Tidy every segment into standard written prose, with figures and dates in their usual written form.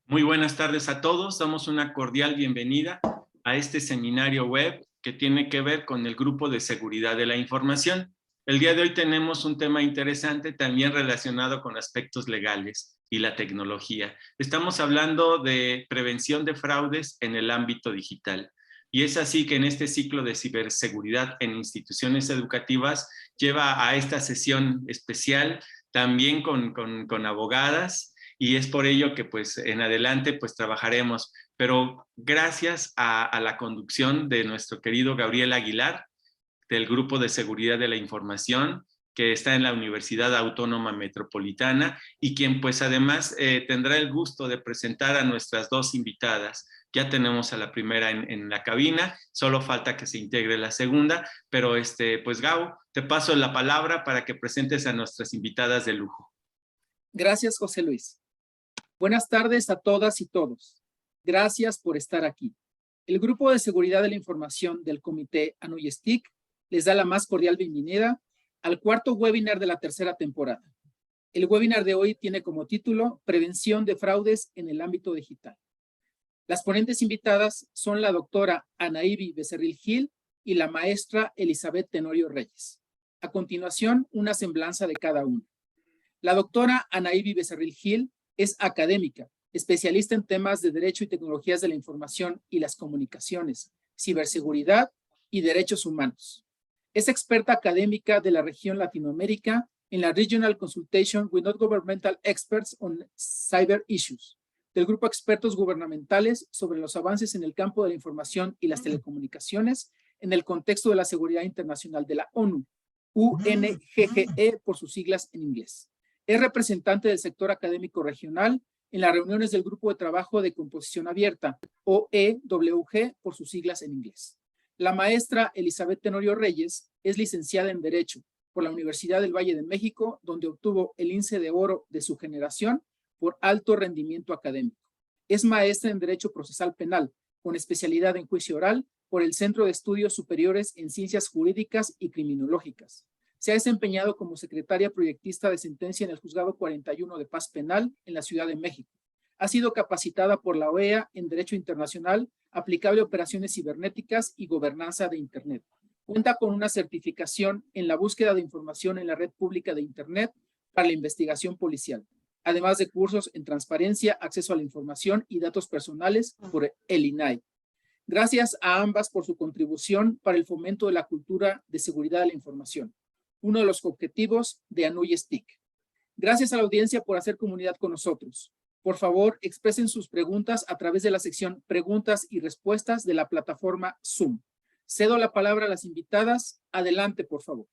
Muy buenas tardes a todos. Damos una cordial bienvenida a este seminario web que tiene que ver con el grupo de seguridad de la información. El día de hoy tenemos un tema interesante también relacionado con aspectos legales y la tecnología. Estamos hablando de prevención de fraudes en el ámbito digital. Y es así que en este ciclo de ciberseguridad en instituciones educativas lleva a esta sesión especial también con abogadas, y es por ello que pues en adelante pues trabajaremos, pero gracias a la conducción de nuestro querido Gabriel Aguilar, del Grupo de Seguridad de la Información, que está en la Universidad Autónoma Metropolitana y quien pues además tendrá el gusto de presentar a nuestras dos invitadas. Ya tenemos a la primera en la cabina, solo falta que se integre la segunda, pero pues Gabo, te paso la palabra para que presentes a nuestras invitadas de lujo. Gracias, José Luis. Buenas tardes a todas y todos. Gracias por estar aquí. El Grupo de Seguridad de la Información del Comité ANUYESTIC les da la más cordial bienvenida al cuarto webinar de la tercera temporada. El webinar de hoy tiene como título Prevención de fraudes en el ámbito digital. Las ponentes invitadas son la doctora Anaíbi Becerril Gil y la maestra Elizabeth Tenorio Reyes. A continuación, una semblanza de cada una. La doctora Anaíbi Becerril Gil es académica, especialista en temas de Derecho y Tecnologías de la Información y las Comunicaciones, ciberseguridad y derechos humanos. Es experta académica de la región Latinoamérica en la Regional Consultation with Non-Governmental Experts on Cyber Issues, del Grupo de Expertos Gubernamentales sobre los avances en el campo de la información y las telecomunicaciones en el contexto de la seguridad internacional de la ONU, UNGGE por sus siglas en inglés. Es representante del sector académico regional en las reuniones del Grupo de Trabajo de Composición Abierta, OEWG, por sus siglas en inglés. La maestra Elizabeth Tenorio Reyes es licenciada en Derecho por la Universidad del Valle de México, donde obtuvo el lince de oro de su generación por alto rendimiento académico. Es maestra en Derecho Procesal Penal, con especialidad en juicio oral por el Centro de Estudios Superiores en Ciencias Jurídicas y Criminológicas. Se ha desempeñado como secretaria proyectista de sentencia en el Juzgado 41 de Paz Penal en la Ciudad de México. Ha sido capacitada por la OEA en Derecho Internacional, aplicable a operaciones cibernéticas y gobernanza de Internet. Cuenta con una certificación en la búsqueda de información en la red pública de Internet para la investigación policial, además de cursos en transparencia, acceso a la información y datos personales por el INAI. Gracias a ambas por su contribución para el fomento de la cultura de seguridad de la información, uno de los objetivos de ANUYESTIC. Gracias a la audiencia por hacer comunidad con nosotros. Por favor, expresen sus preguntas a través de la sección Preguntas y Respuestas de la plataforma Zoom. Cedo la palabra a las invitadas. Adelante, por favor.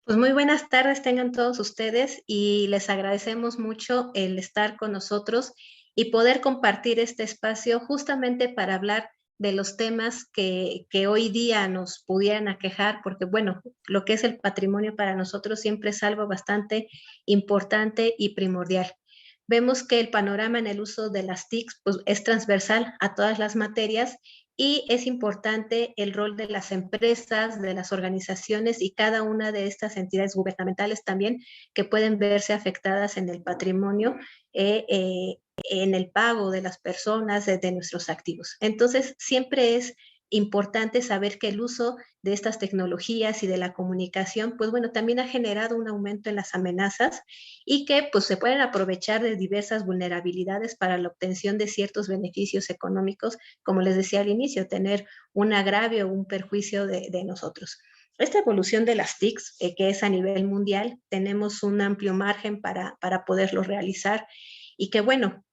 Pues muy buenas tardes tengan todos ustedes y les agradecemos mucho el estar con nosotros y poder compartir este espacio justamente para hablar de los temas que hoy día nos pudieran aquejar, porque bueno, lo que es el patrimonio para nosotros siempre es algo bastante importante y primordial. Vemos que el panorama en el uso de las TICs pues, es transversal a todas las materias y es importante el rol de las empresas, de las organizaciones y cada una de estas entidades gubernamentales también que pueden verse afectadas en el patrimonio en el pago de las personas, de nuestros activos. Entonces, siempre es importante saber que el uso de estas tecnologías y de la comunicación, pues bueno, también ha generado un aumento en las amenazas y que pues se pueden aprovechar de diversas vulnerabilidades para la obtención de ciertos beneficios económicos, como les decía al inicio, tener un agravio o un perjuicio de nosotros. Esta evolución de las TICs, que es a nivel mundial, tenemos un amplio margen para poderlo realizar y que bueno,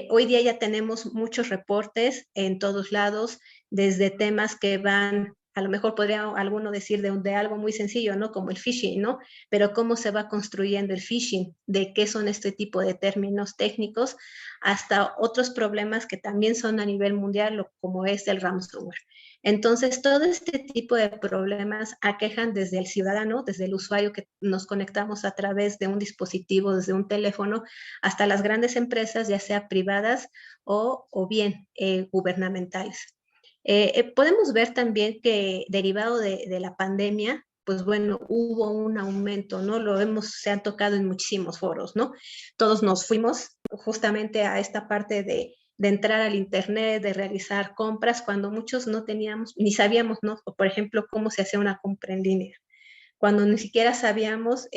hoy día ya tenemos muchos reportes en todos lados, desde temas que van, a lo mejor podría alguno decir de algo muy sencillo, ¿no? Como el phishing, ¿no? Pero cómo se va construyendo el phishing, de qué son este tipo de términos técnicos, hasta otros problemas que también son a nivel mundial, como es el ransomware. Entonces, todo este tipo de problemas aquejan desde el ciudadano, desde el usuario que nos conectamos a través de un dispositivo, desde un teléfono, hasta las grandes empresas, ya sea privadas o bien gubernamentales. Podemos ver también que derivado de la pandemia, pues bueno, hubo un aumento, ¿no? Se han tocado en muchísimos foros, ¿no? Todos nos fuimos justamente a esta parte de entrar al internet, de realizar compras, cuando muchos no teníamos, ni sabíamos, ¿no? Por ejemplo, cómo se hacía una compra en línea. Cuando ni siquiera sabíamos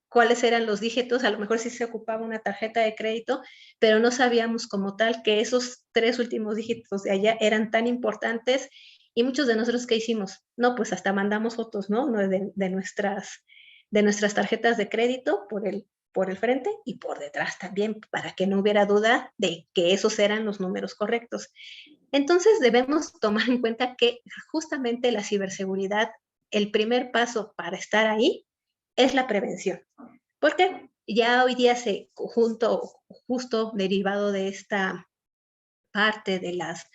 cuáles eran los dígitos, a lo mejor sí se ocupaba una tarjeta de crédito, pero no sabíamos como tal que esos 3 últimos dígitos de allá eran tan importantes. Y muchos de nosotros, ¿qué hicimos? No, pues hasta mandamos fotos, ¿no? De nuestras tarjetas de crédito por el frente y por detrás también, para que no hubiera duda de que esos eran los números correctos. Entonces debemos tomar en cuenta que justamente la ciberseguridad, el primer paso para estar ahí es la prevención. Porque ya hoy día justo derivado de esta parte de las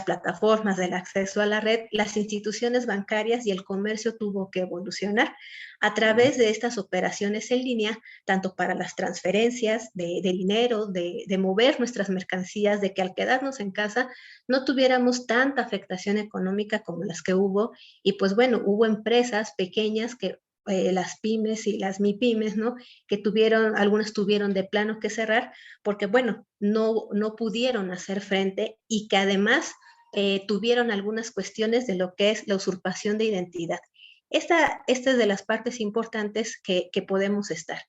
plataformas, del acceso a la red, las instituciones bancarias y el comercio tuvo que evolucionar a través de estas operaciones en línea, tanto para las transferencias de dinero, de mover nuestras mercancías, de que al quedarnos en casa no tuviéramos tanta afectación económica como las que hubo. Y pues bueno, hubo empresas pequeñas que las pymes y las MIPYMES, ¿no? Que algunas tuvieron de plano que cerrar, porque bueno, no pudieron hacer frente y que además tuvieron algunas cuestiones de lo que es la usurpación de identidad. Esta es de las partes importantes que podemos estar.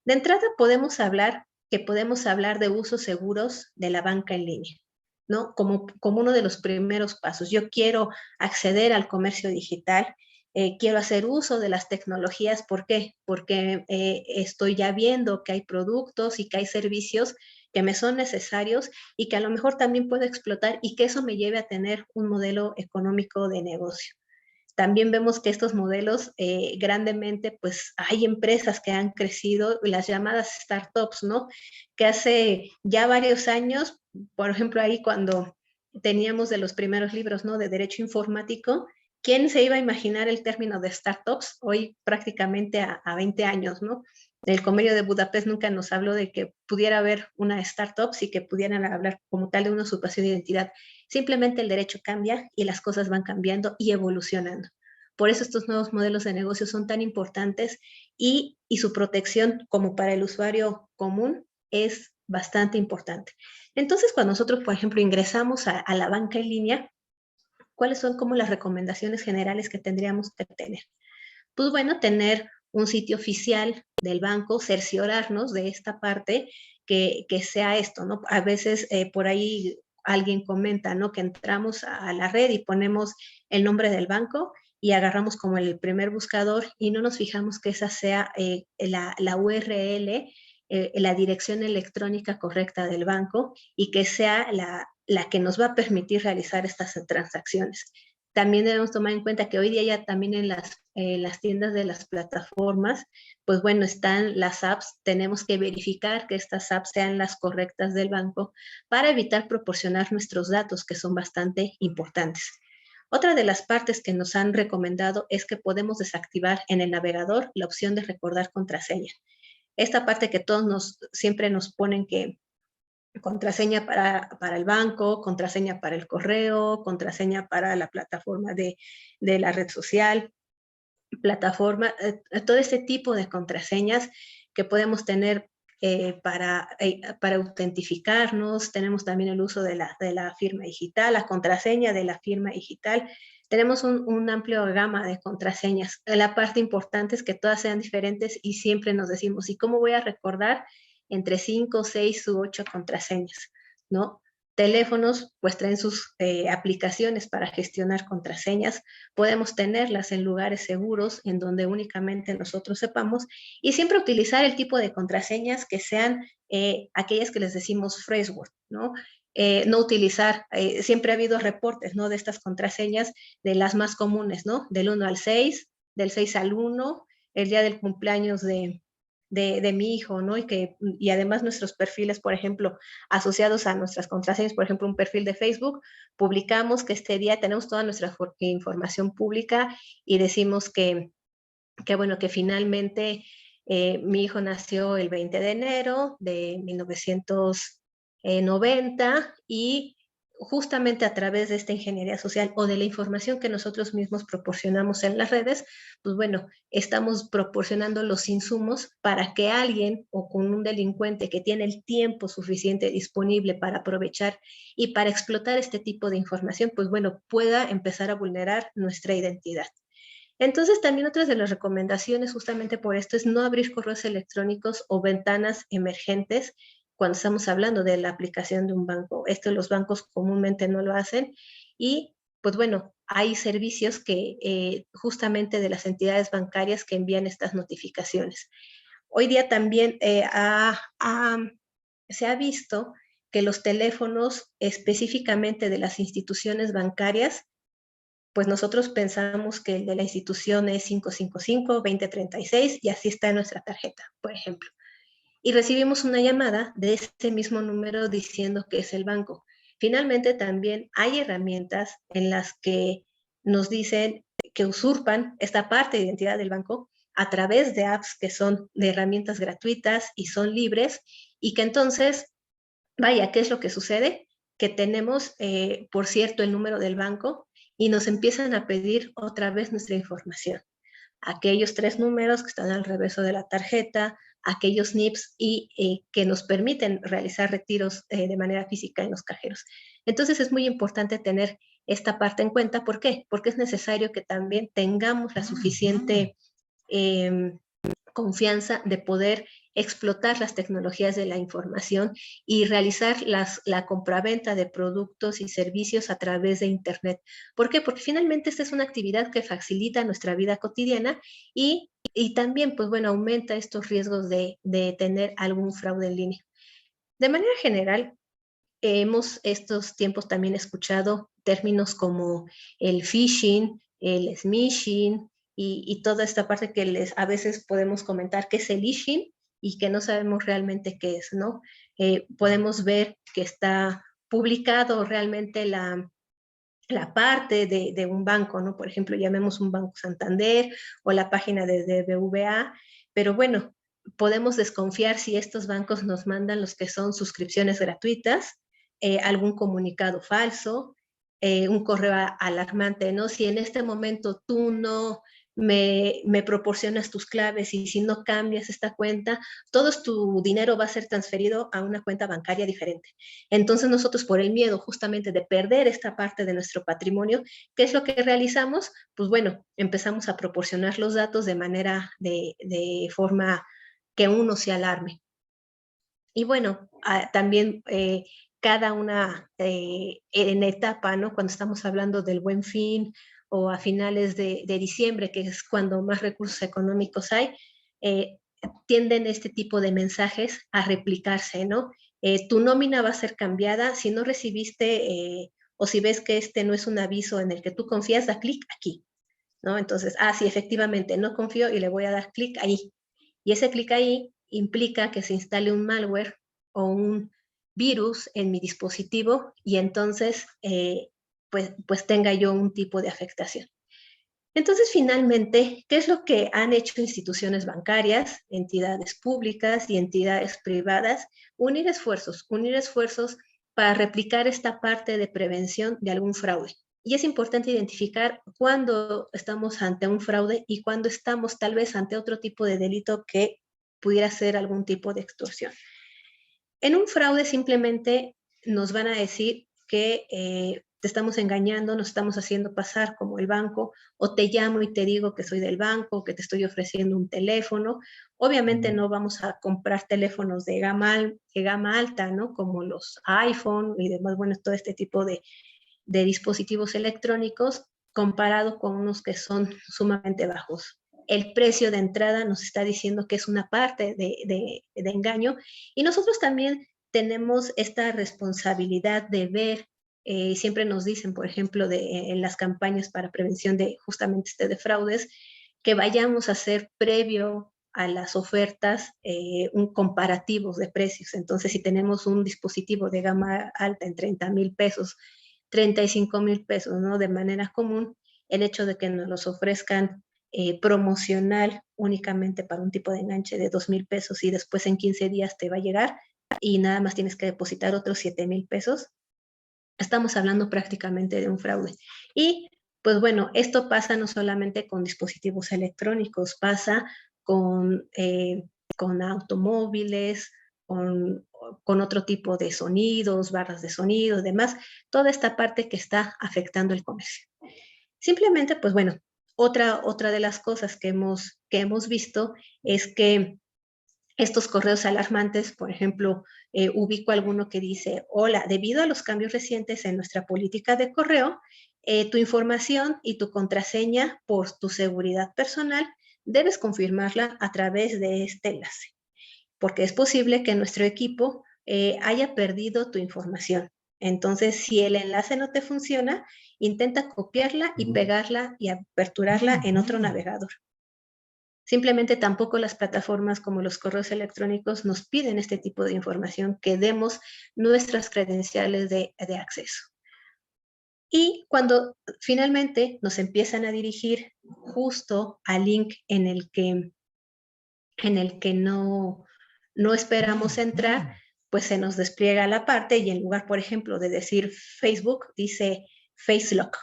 De entrada podemos hablar de usos seguros de la banca en línea, ¿no? Como uno de los primeros pasos. Yo quiero acceder al comercio digital, quiero hacer uso de las tecnologías. ¿Por qué? Porque estoy ya viendo que hay productos y que hay servicios que me son necesarios y que a lo mejor también puedo explotar y que eso me lleve a tener un modelo económico de negocio. También vemos que estos modelos grandemente, pues hay empresas que han crecido, las llamadas startups, ¿no? Que hace ya varios años, por ejemplo, ahí cuando teníamos de los primeros libros, ¿no? De derecho informático, ¿quién se iba a imaginar el término de startups? Hoy prácticamente a 20 años, ¿no? El Convenio de Budapest nunca nos habló de que pudiera haber una startup y que pudieran hablar como tal de una usurpación de identidad. Simplemente el derecho cambia y las cosas van cambiando y evolucionando. Por eso estos nuevos modelos de negocio son tan importantes y su protección como para el usuario común es bastante importante. Entonces, cuando nosotros, por ejemplo, ingresamos a la banca en línea, ¿cuáles son como las recomendaciones generales que tendríamos que tener? Pues bueno, tener un sitio oficial del banco, cerciorarnos de esta parte, que sea esto, ¿no? A veces por ahí alguien comenta, ¿no? Que entramos a la red y ponemos el nombre del banco y agarramos como el primer buscador y no nos fijamos que esa sea la URL, la dirección electrónica correcta del banco y que sea la que nos va a permitir realizar estas transacciones. También debemos tomar en cuenta que hoy día ya también en las tiendas de las plataformas, pues bueno, están las apps. Tenemos que verificar que estas apps sean las correctas del banco para evitar proporcionar nuestros datos, que son bastante importantes. Otra de las partes que nos han recomendado es que podemos desactivar en el navegador la opción de recordar contraseña. Esta parte que todos siempre nos ponen que contraseña para el banco, contraseña para el correo, contraseña para la plataforma de la red social, todo este tipo de contraseñas que podemos tener para autentificarnos. Tenemos también el uso de la firma digital, la contraseña de la firma digital. Tenemos un amplio gama de contraseñas. La parte importante es que todas sean diferentes y siempre nos decimos, ¿y cómo voy a recordar entre 5, 6 u 8 contraseñas? ¿No? Teléfonos, pues traen sus aplicaciones para gestionar contraseñas. Podemos tenerlas en lugares seguros, en donde únicamente nosotros sepamos, y siempre utilizar el tipo de contraseñas que sean aquellas que les decimos phraseword, ¿no? No utilizar, siempre ha habido reportes, ¿no? De estas contraseñas, de las más comunes, ¿no? Del 1 al 6, del 6 al 1, el día del cumpleaños de mi hijo, ¿no? Y además nuestros perfiles, por ejemplo, asociados a nuestras contraseñas, por ejemplo, un perfil de Facebook, publicamos que este día tenemos toda nuestra información pública y decimos bueno, que finalmente mi hijo nació el 20 de enero de 1990 y justamente a través de esta ingeniería social o de la información que nosotros mismos proporcionamos en las redes, pues bueno, estamos proporcionando los insumos para que alguien o con un delincuente que tiene el tiempo suficiente disponible para aprovechar y para explotar este tipo de información, pues bueno, pueda empezar a vulnerar nuestra identidad. Entonces, también otras de las recomendaciones justamente por esto es no abrir correos electrónicos o ventanas emergentes cuando estamos hablando de la aplicación de un banco. Esto los bancos comúnmente no lo hacen y pues bueno, hay servicios que justamente de las entidades bancarias que envían estas notificaciones. Hoy día también se ha visto que los teléfonos específicamente de las instituciones bancarias, pues nosotros pensamos que el de la institución es 555-2036 y así está en nuestra tarjeta, por ejemplo. Y recibimos una llamada de ese mismo número diciendo que es el banco. Finalmente también hay herramientas en las que nos dicen que usurpan esta parte de identidad del banco a través de apps que son de herramientas gratuitas y son libres y que entonces, vaya, ¿qué es lo que sucede? Que tenemos, por cierto, el número del banco y nos empiezan a pedir otra vez nuestra información. Aquellos 3 números que están al reverso de la tarjeta, aquellos NIPS y que nos permiten realizar retiros de manera física en los cajeros. Entonces es muy importante tener esta parte en cuenta. ¿Por qué? Porque es necesario que también tengamos la suficiente confianza de poder explotar las tecnologías de la información y realizar la compraventa de productos y servicios a través de Internet. ¿Por qué? Porque finalmente esta es una actividad que facilita nuestra vida cotidiana y también, pues bueno, aumenta estos riesgos de tener algún fraude en línea. De manera general, hemos estos tiempos también escuchado términos como el phishing, el smishing y toda esta parte que a veces podemos comentar que es el ishing y que no sabemos realmente qué es, ¿no? Podemos ver que está publicado realmente la parte de un banco, ¿no? Por ejemplo, llamemos un Banco Santander o la página de BBVA, pero bueno, podemos desconfiar si estos bancos nos mandan los que son suscripciones gratuitas, algún comunicado falso, un correo alarmante, ¿no? Si en este momento tú no me proporcionas tus claves y si no cambias esta cuenta, todo tu dinero va a ser transferido a una cuenta bancaria diferente. Entonces nosotros por el miedo justamente de perder esta parte de nuestro patrimonio, ¿qué es lo que realizamos? Pues bueno, empezamos a proporcionar los datos de manera de forma que uno se alarme. Y bueno, también cada una en etapa, ¿no? Cuando estamos hablando del Buen Fin o a finales de diciembre, que es cuando más recursos económicos hay, eh, tienden este tipo de mensajes a replicarse, ¿no? Tu nómina va a ser cambiada, si no recibiste o si ves que este no es un aviso en el que tú confías, da clic aquí, ¿no? Entonces, sí, efectivamente, no confío y le voy a dar clic ahí. Y ese clic ahí implica que se instale un malware o un virus en mi dispositivo y entonces pues tenga yo un tipo de afectación. Entonces, finalmente, ¿qué es lo que han hecho instituciones bancarias, entidades públicas y entidades privadas? Unir esfuerzos para replicar esta parte de prevención de algún fraude. Y es importante identificar cuándo estamos ante un fraude y cuándo estamos tal vez ante otro tipo de delito que pudiera ser algún tipo de extorsión. En un fraude simplemente nos van a decir que te estamos engañando, nos estamos haciendo pasar como el banco, o te llamo y te digo que soy del banco, que te estoy ofreciendo un teléfono. Obviamente no vamos a comprar teléfonos de gama alta, ¿no? Como los iPhone y demás, bueno, todo este tipo de dispositivos electrónicos comparado con unos que son sumamente bajos. El precio de entrada nos está diciendo que es una parte de engaño y nosotros también tenemos esta responsabilidad de ver, siempre nos dicen, por ejemplo, en las campañas para prevención de justamente de fraudes, que vayamos a hacer previo a las ofertas un comparativo de precios. Entonces, si tenemos un dispositivo de gama alta en 30,000 pesos, 35,000 pesos, ¿no? De manera común, el hecho de que nos los ofrezcan promocional únicamente para un tipo de enganche de 2,000 pesos y después en 15 días te va a llegar y nada más tienes que depositar otros 7,000 pesos, estamos hablando prácticamente de un fraude. Y pues bueno, esto pasa no solamente con dispositivos electrónicos, pasa con automóviles, con otro tipo de sonidos, barras de sonido, demás, toda esta parte que está afectando el comercio. Simplemente, pues bueno, otra de las cosas que hemos visto es que estos correos alarmantes, por ejemplo, ubico alguno que dice, hola, debido a los cambios recientes en nuestra política de correo, tu información y tu contraseña por tu seguridad personal debes confirmarla a través de este enlace, porque es posible que nuestro equipo haya perdido tu información. Entonces, si el enlace no te funciona, intenta copiarla y pegarla y aperturarla en otro navegador. Simplemente tampoco las plataformas como los correos electrónicos nos piden este tipo de información, que demos nuestras credenciales de acceso. Y cuando finalmente nos empiezan a dirigir justo al link en el que no esperamos entrar, pues se nos despliega la parte y en lugar, por ejemplo, de decir Facebook, dice FaceLock,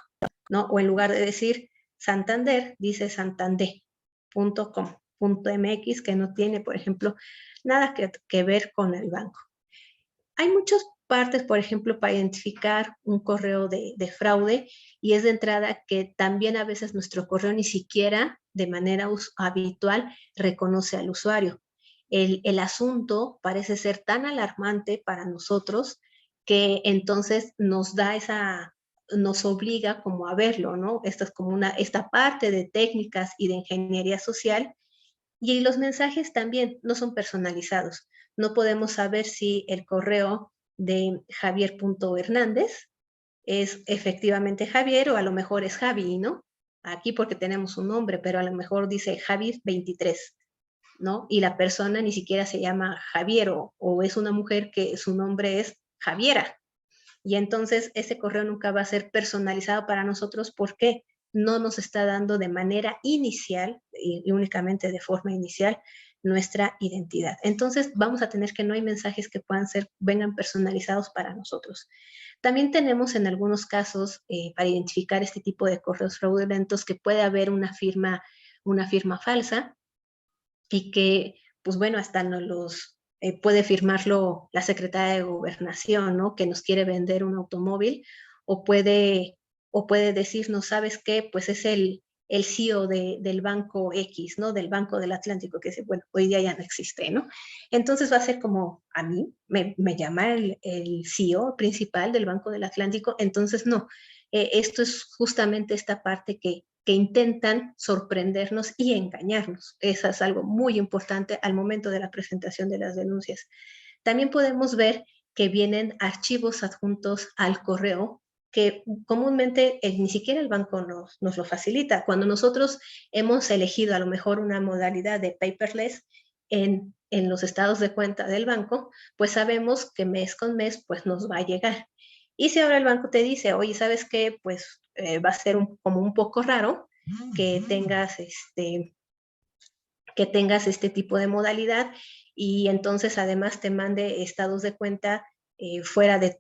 ¿no? O en lugar de decir Santander, dice santander.com.mx, que no tiene, por ejemplo, nada que ver con el banco. Hay muchas partes, por ejemplo, para identificar un correo de fraude, y es de entrada que también a veces nuestro correo ni siquiera de manera habitual reconoce al usuario. El asunto parece ser tan alarmante para nosotros que entonces nos obliga como a verlo, ¿no? Esta es como esta parte de técnicas y de ingeniería social. Y los mensajes también no son personalizados. No podemos saber si el correo de Javier.Hernández es efectivamente Javier, o a lo mejor es Javi, ¿no? Aquí porque tenemos un nombre, pero a lo mejor dice Javi 23, ¿no? Y la persona ni siquiera se llama Javier, o es una mujer que su nombre es Javiera. Y entonces ese correo nunca va a ser personalizado para nosotros porque no nos está dando de manera inicial y únicamente de forma inicial nuestra identidad. Entonces vamos a tener que no hay mensajes que vengan personalizados para nosotros. También tenemos en algunos casos, para identificar este tipo de correos fraudulentos, que puede haber una firma falsa, y que, pues bueno, hasta puede firmarlo la secretaria de Gobernación, ¿no? Que nos quiere vender un automóvil, o puede decirnos, ¿sabes qué? Pues es el CEO del Banco X, ¿no? Del Banco del Atlántico, que bueno, hoy día ya no existe, ¿no? Entonces va a ser como, a mí me llama el CEO principal del Banco del Atlántico, entonces no. Esto es justamente esta parte que intentan sorprendernos y engañarnos. Eso es algo muy importante al momento de la presentación de las denuncias. También podemos ver que vienen archivos adjuntos al correo que comúnmente ni siquiera el banco nos lo facilita. Cuando nosotros hemos elegido a lo mejor una modalidad de paperless en los estados de cuenta del banco, pues sabemos que mes con mes pues nos va a llegar. Y si ahora el banco te dice, oye, ¿sabes qué? Pues va a ser como un poco raro que tengas este tipo de modalidad, y entonces además te mande estados de cuenta fuera de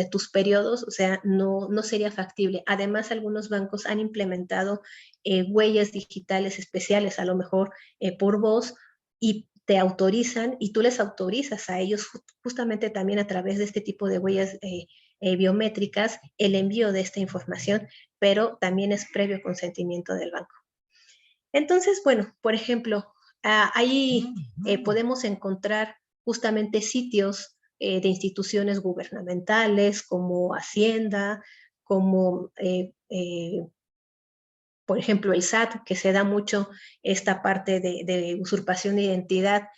tus periodos, o sea, no sería factible. Además, algunos bancos han implementado huellas digitales especiales, a lo mejor por voz, y te autorizan, y tú les autorizas a ellos justamente también a través de este tipo de huellas biométricas el envío de esta información, pero también es previo consentimiento del banco. Entonces, bueno, por ejemplo, ahí podemos encontrar justamente sitios de instituciones gubernamentales como Hacienda, como por ejemplo el SAT, que se da mucho esta parte de usurpación de identidad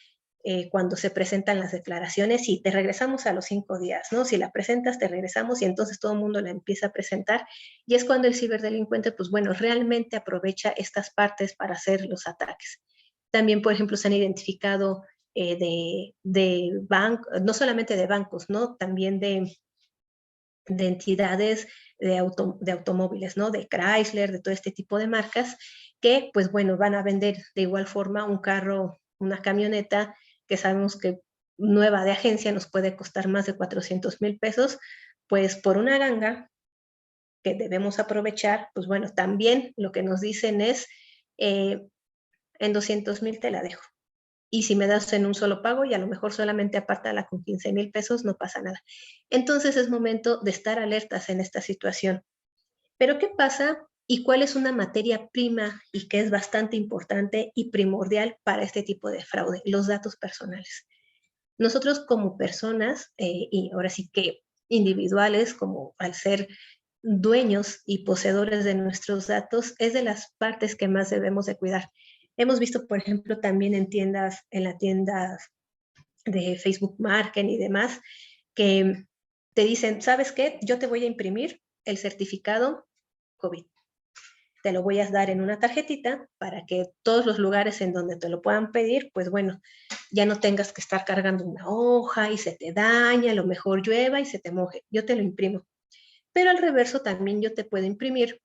cuando se presentan las declaraciones, y te regresamos a los 5 días, ¿no? Si la presentas, te regresamos, y entonces todo el mundo la empieza a presentar, y es cuando el ciberdelincuente, pues bueno, realmente aprovecha estas partes para hacer los ataques. También, por ejemplo, se han identificado de bancos, no solamente de bancos, ¿no? También de entidades de automóviles, ¿no? De Chrysler, de todo este tipo de marcas, que, pues bueno, van a vender de igual forma un carro, una camioneta, que sabemos que nueva de agencia nos puede costar más de 400,000 pesos, pues por una ganga que debemos aprovechar, pues bueno, también lo que nos dicen es, en 200,000 te la dejo. Y si me das en un solo pago y a lo mejor solamente apártala con 15,000 pesos, no pasa nada. Entonces es momento de estar alertas en esta situación. Pero ¿qué pasa y cuál es una materia prima y que es bastante importante y primordial para este tipo de fraude? Los datos personales. Nosotros como personas, y ahora sí que individuales, como al ser dueños y poseedores de nuestros datos, es de las partes que más debemos de cuidar. Hemos visto, por ejemplo, también en la tienda de Facebook Marketing y demás, que te dicen, ¿sabes qué? Yo te voy a imprimir el certificado COVID. Te lo voy a dar en una tarjetita para que todos los lugares en donde te lo puedan pedir, pues bueno, ya no tengas que estar cargando una hoja y se te daña, a lo mejor llueva y se te moje. Yo te lo imprimo. Pero al reverso también yo te puedo imprimir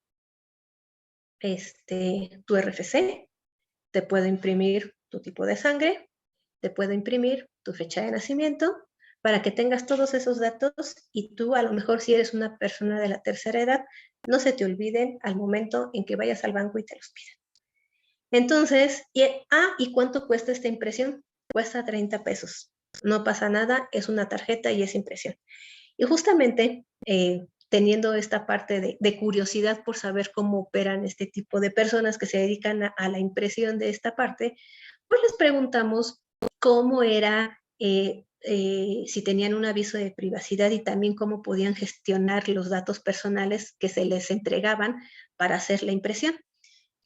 tu RFC, te puedo imprimir tu tipo de sangre, te puedo imprimir tu fecha de nacimiento para que tengas todos esos datos y tú a lo mejor si eres una persona de la tercera edad, no se te olviden al momento en que vayas al banco y te los pidan. Entonces, ¿y cuánto cuesta esta impresión? Cuesta 30 pesos. No pasa nada, es una tarjeta y es impresión. Y justamente teniendo esta parte de curiosidad por saber cómo operan este tipo de personas que se dedican a la impresión de esta parte, pues les preguntamos cómo era, si tenían un aviso de privacidad y también cómo podían gestionar los datos personales que se les entregaban para hacer la impresión.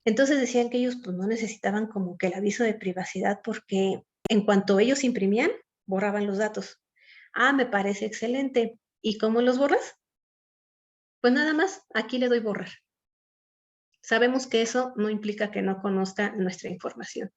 Entonces decían que ellos pues no necesitaban como que el aviso de privacidad porque en cuanto ellos imprimían, borraban los datos. Ah, me parece excelente. ¿Y cómo los borras? Pues nada más, aquí le doy borrar. Sabemos que eso no implica que no conozca nuestra información.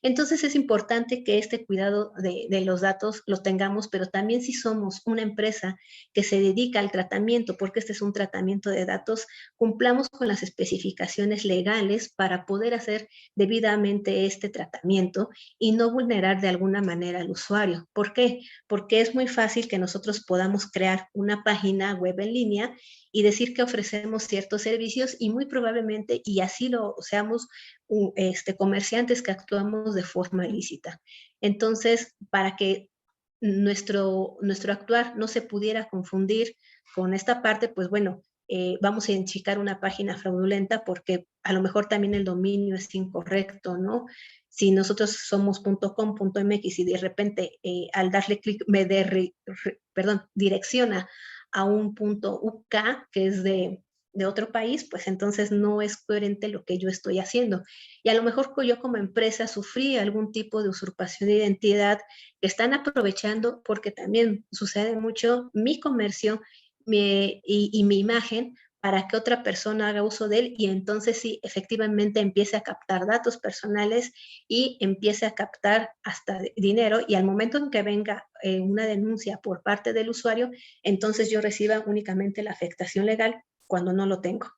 Entonces es importante que este cuidado de los datos lo tengamos, pero también si somos una empresa que se dedica al tratamiento, porque este es un tratamiento de datos, cumplamos con las especificaciones legales para poder hacer debidamente este tratamiento y no vulnerar de alguna manera al usuario. ¿Por qué? Porque es muy fácil que nosotros podamos crear una página web en línea y decir que ofrecemos ciertos servicios y muy probablemente, y así lo seamos, comerciantes que actuamos de forma ilícita. Entonces, para que nuestro actuar no se pudiera confundir con esta parte, pues bueno, vamos a identificar una página fraudulenta porque a lo mejor también el dominio es incorrecto, ¿no? Si nosotros somos .com.mx y de repente al darle clic me direcciona a un .uk que es de otro país, pues entonces no es coherente lo que yo estoy haciendo. Y a lo mejor yo como empresa sufrí algún tipo de usurpación de identidad que están aprovechando porque también sucede mucho mi comercio y mi imagen para que otra persona haga uso de él y entonces sí, efectivamente empiece a captar datos personales y empiece a captar hasta dinero y al momento en que venga una denuncia por parte del usuario, entonces yo reciba únicamente la afectación legal cuando no lo tengo.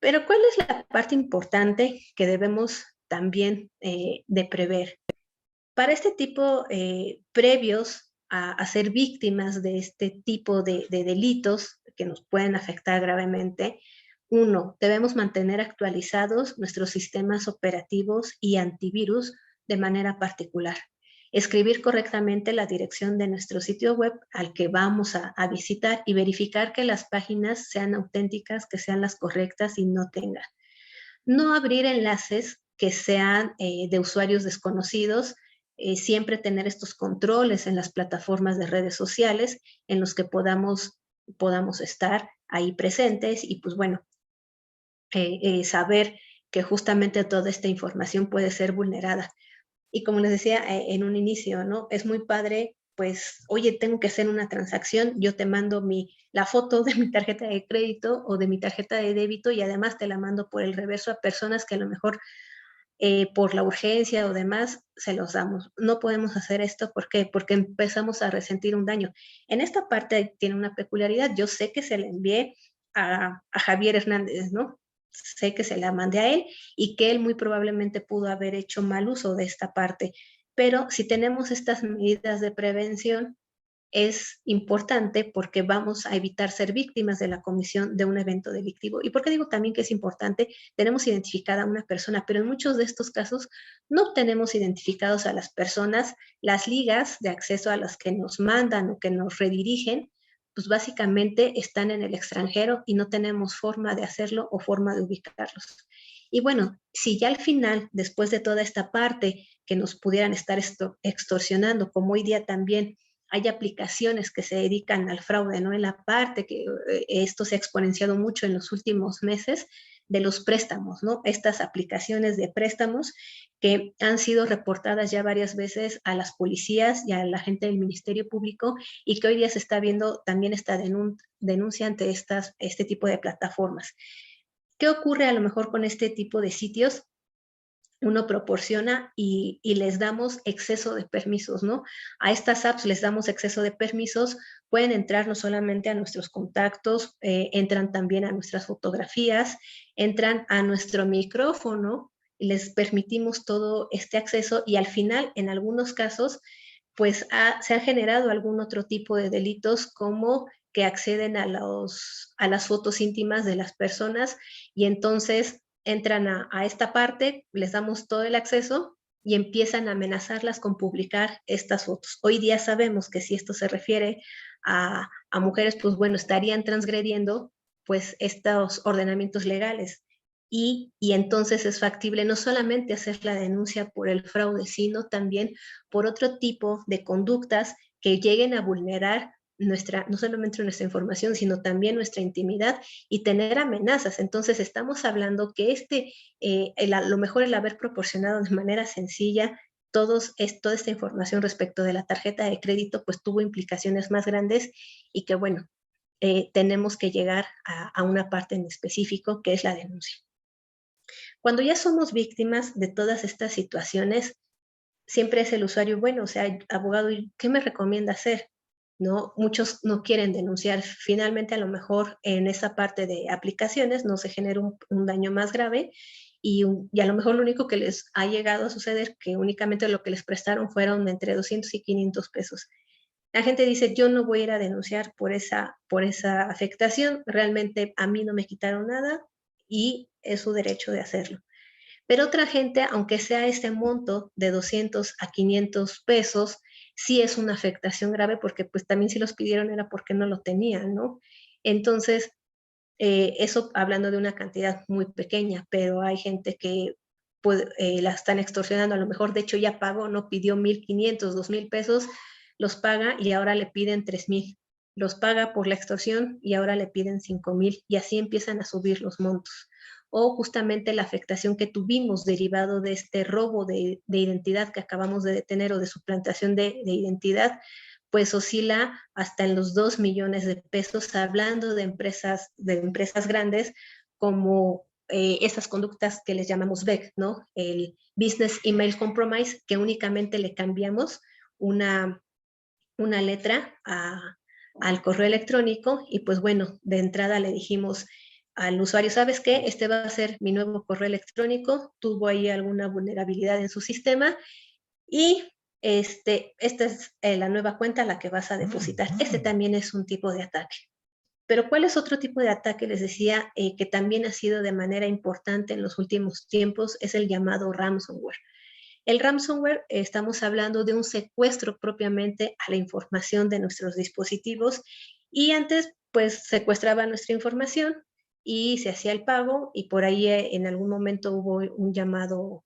Pero ¿cuál es la parte importante que debemos también de prever? Para este tipo, previos a ser víctimas de este tipo de delitos que nos pueden afectar gravemente, uno, debemos mantener actualizados nuestros sistemas operativos y antivirus de manera particular. Escribir correctamente la dirección de nuestro sitio web al que vamos a visitar y verificar que las páginas sean auténticas, que sean las correctas y no tengan. No abrir enlaces que sean de usuarios desconocidos, siempre tener estos controles en las plataformas de redes sociales en los que podamos estar ahí presentes y pues bueno, saber que justamente toda esta información puede ser vulnerada. Y como les decía en un inicio, ¿no? Es muy padre, pues, oye, tengo que hacer una transacción, yo te mando la foto de mi tarjeta de crédito o de mi tarjeta de débito y además te la mando por el reverso a personas que a lo mejor por la urgencia o demás se los damos. No podemos hacer esto, ¿por qué? Porque empezamos a resentir un daño. En esta parte tiene una peculiaridad, yo sé que se le envié a Javier Hernández, ¿no? Sé que se la mandé a él y que él muy probablemente pudo haber hecho mal uso de esta parte. Pero si tenemos estas medidas de prevención, es importante porque vamos a evitar ser víctimas de la comisión de un evento delictivo. ¿Y por qué digo también que es importante? Tenemos identificada a una persona, pero en muchos de estos casos no tenemos identificados a las personas, las ligas de acceso a las que nos mandan o que nos redirigen, pues básicamente están en el extranjero y no tenemos forma de hacerlo o forma de ubicarlos. Y bueno, si ya al final, después de toda esta parte que nos pudieran estar extorsionando, como hoy día también hay aplicaciones que se dedican al fraude, ¿no? En la parte que esto se ha exponenciado mucho en los últimos meses de los préstamos, ¿no? Estas aplicaciones de préstamos que han sido reportadas ya varias veces a las policías y a la gente del Ministerio Público y que hoy día se está viendo también esta denuncia ante este tipo de plataformas. ¿Qué ocurre a lo mejor con este tipo de sitios? Uno proporciona y les damos exceso de permisos, ¿no? A estas apps les damos exceso de permisos, pueden entrar no solamente a nuestros contactos, entran también a nuestras fotografías, entran a nuestro micrófono, y les permitimos todo este acceso y al final, en algunos casos, pues se ha generado algún otro tipo de delitos como que acceden a las fotos íntimas de las personas y entonces entran a esta parte, les damos todo el acceso y empiezan a amenazarlas con publicar estas fotos. Hoy día sabemos que si esto se refiere a mujeres, pues bueno, estarían transgrediendo pues estos ordenamientos legales. Y entonces es factible no solamente hacer la denuncia por el fraude, sino también por otro tipo de conductas que lleguen a vulnerar no solamente nuestra información, sino también nuestra intimidad y tener amenazas. Entonces estamos hablando que lo mejor el haber proporcionado de manera sencilla toda esta información respecto de la tarjeta de crédito, pues tuvo implicaciones más grandes y que bueno, tenemos que llegar a una parte en específico que es la denuncia. Cuando ya somos víctimas de todas estas situaciones, siempre es el usuario, bueno, o sea, abogado, ¿qué me recomienda hacer? ¿No? Muchos no quieren denunciar. Finalmente, a lo mejor en esa parte de aplicaciones no se genera un daño más grave y a lo mejor lo único que les ha llegado a suceder que únicamente lo que les prestaron fueron entre 200 y 500 pesos. La gente dice, yo no voy a ir a denunciar por esa afectación, realmente a mí no me quitaron nada y es su derecho de hacerlo. Pero otra gente, aunque sea este monto de 200 a 500 pesos, sí es una afectación grave porque pues también si los pidieron era porque no lo tenían, ¿no? Entonces, eso hablando de una cantidad muy pequeña, pero hay gente que pues, la están extorsionando, a lo mejor de hecho ya pagó, no pidió 1,500, 2,000 pesos, los paga y ahora le piden 3,000. Los paga por la extorsión y ahora le piden 5,000 y así empiezan a subir los montos. O justamente la afectación que tuvimos derivado de este robo de identidad que acabamos de detener o de suplantación de identidad, pues oscila hasta en los 2 millones de pesos, hablando de empresas grandes como esas conductas que les llamamos BEC, ¿no? El Business Email Compromise, que únicamente le cambiamos una letra al correo electrónico y pues bueno, de entrada le dijimos al usuario, ¿sabes qué? Este va a ser mi nuevo correo electrónico, tuvo ahí alguna vulnerabilidad en su sistema y esta es la nueva cuenta a la que vas a depositar. Este también es un tipo de ataque. Pero ¿cuál es otro tipo de ataque? Les decía que también ha sido de manera importante en los últimos tiempos, es el llamado ransomware. El ransomware, estamos hablando de un secuestro propiamente a la información de nuestros dispositivos y antes pues secuestraba nuestra información y se hacía el pago y por ahí en algún momento hubo un llamado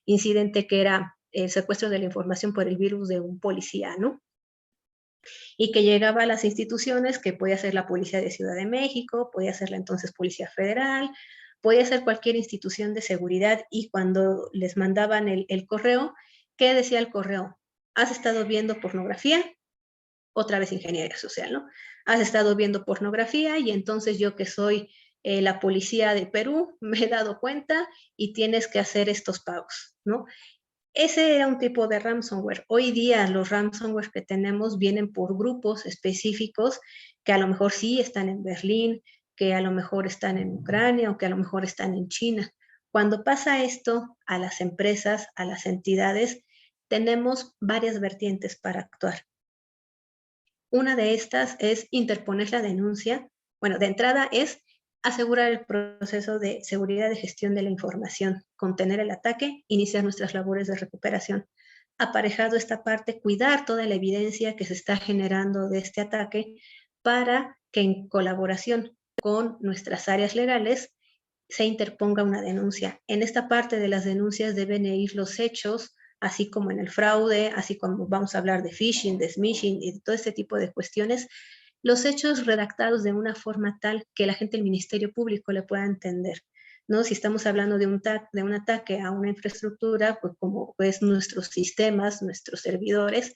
incidente que era el secuestro de la información por el virus de un policía, ¿no? Y que llegaba a las instituciones, que podía ser la Policía de Ciudad de México, podía ser la entonces Policía Federal, podía ser cualquier institución de seguridad y cuando les mandaban el correo, ¿qué decía el correo? ¿Has estado viendo pornografía? Otra vez ingeniería social, ¿no? Has estado viendo pornografía y entonces yo que soy la policía de Perú me he dado cuenta y tienes que hacer estos pagos, ¿no? Ese era un tipo de ransomware. Hoy día los ransomware que tenemos vienen por grupos específicos que a lo mejor sí están en Berlín, que a lo mejor están en Ucrania o que a lo mejor están en China. Cuando pasa esto a las empresas, a las entidades, tenemos varias vertientes para actuar. Una de estas es interponer la denuncia. Bueno, de entrada es asegurar el proceso de seguridad de gestión de la información, contener el ataque, iniciar nuestras labores de recuperación. Aparejado esta parte, cuidar toda la evidencia que se está generando de este ataque para que en colaboración con nuestras áreas legales se interponga una denuncia. En esta parte de las denuncias deben ir los hechos, así como en el fraude, así como vamos a hablar de phishing, de smishing y de todo este tipo de cuestiones, los hechos redactados de una forma tal que la gente del Ministerio Público le pueda entender. ¿No? Si estamos hablando de un ataque a una infraestructura, pues como pues nuestros sistemas, nuestros servidores,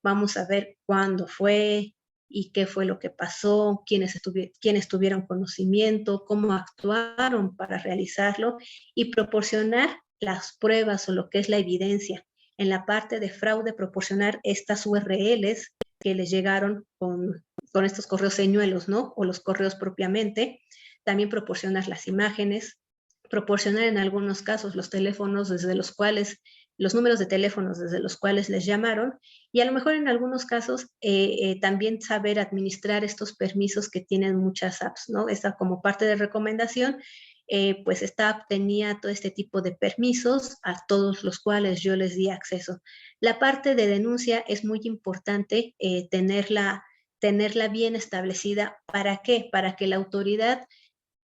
vamos a ver cuándo fue y qué fue lo que pasó, quiénes tuvieron conocimiento, cómo actuaron para realizarlo y proporcionar las pruebas o lo que es la evidencia. En la parte de fraude, proporcionar estas URLs que les llegaron con estos correos señuelos, ¿no? O los correos propiamente. También proporcionar las imágenes, proporcionar en algunos casos los teléfonos desde los cuales, los números de teléfonos desde los cuales les llamaron, y a lo mejor en algunos casos también saber administrar estos permisos que tienen muchas apps, ¿no? Esta como parte de recomendación, pues esta app tenía todo este tipo de permisos a todos los cuales yo les di acceso. La parte de denuncia es muy importante tenerla bien establecida. ¿Para qué? Para que la autoridad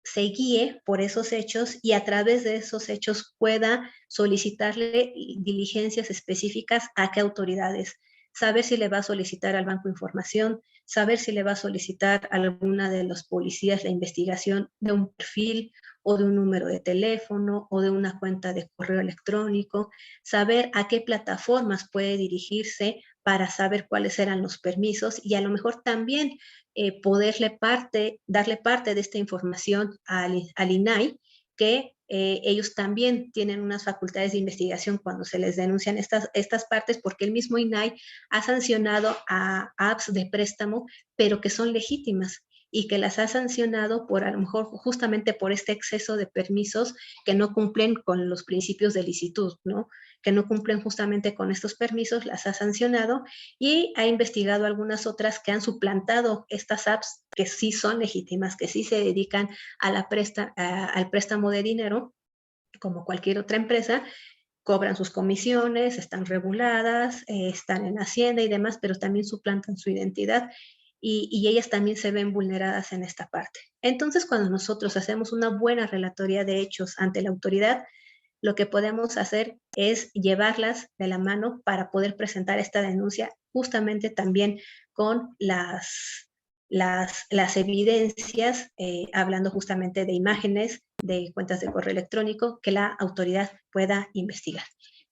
se guíe por esos hechos y a través de esos hechos pueda solicitarle diligencias específicas a qué autoridades. Saber si le va a solicitar al banco información, saber si le va a solicitar a alguna de los policías la investigación de un perfil o de un número de teléfono o de una cuenta de correo electrónico, saber a qué plataformas puede dirigirse para saber cuáles eran los permisos y a lo mejor también darle parte de esta información al INAI, que ellos también tienen unas facultades de investigación cuando se les denuncian estas partes, porque el mismo INAI ha sancionado a apps de préstamo, pero que son legítimas y que las ha sancionado por a lo mejor justamente por este exceso de permisos que no cumplen con los principios de licitud, ¿no? Que no cumplen justamente con estos permisos, las ha sancionado y ha investigado algunas otras que han suplantado estas apps que sí son legítimas, que sí se dedican al préstamo de dinero, como cualquier otra empresa, cobran sus comisiones, están reguladas, están en Hacienda y demás, pero también suplantan su identidad y ellas también se ven vulneradas en esta parte. Entonces, cuando nosotros hacemos una buena relatoría de hechos ante la autoridad, lo que podemos hacer es llevarlas de la mano para poder presentar esta denuncia justamente también con las evidencias, hablando justamente de imágenes, de cuentas de correo electrónico, que la autoridad pueda investigar.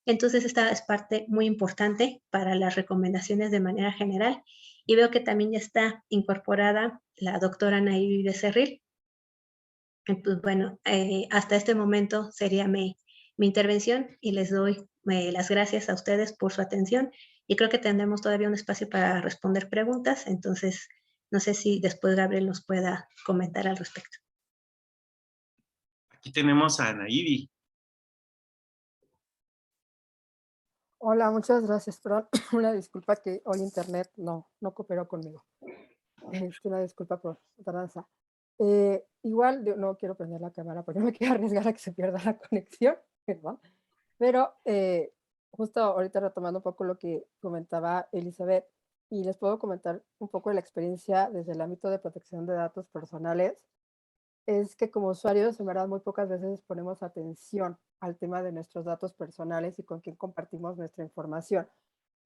Entonces, esta es parte muy importante para las recomendaciones de manera general. Y veo que también ya está incorporada la doctora Anaí Becerril. Pues bueno, hasta este momento sería mi intervención y les doy las gracias a ustedes por su atención y creo que tendremos todavía un espacio para responder preguntas, entonces no sé si después Gabriel nos pueda comentar al respecto. Aquí tenemos a Anaídi. Hola, muchas gracias. Perdón, una disculpa que hoy internet no cooperó conmigo. Una disculpa por la tardanza. Igual no quiero prender la cámara porque no me quiero arriesgar a que se pierda la conexión, perdón. Pero justo ahorita retomando un poco lo que comentaba Elizabeth, y les puedo comentar un poco de la experiencia desde el ámbito de protección de datos personales, es que como usuarios, en verdad, muy pocas veces ponemos atención al tema de nuestros datos personales y con quién compartimos nuestra información.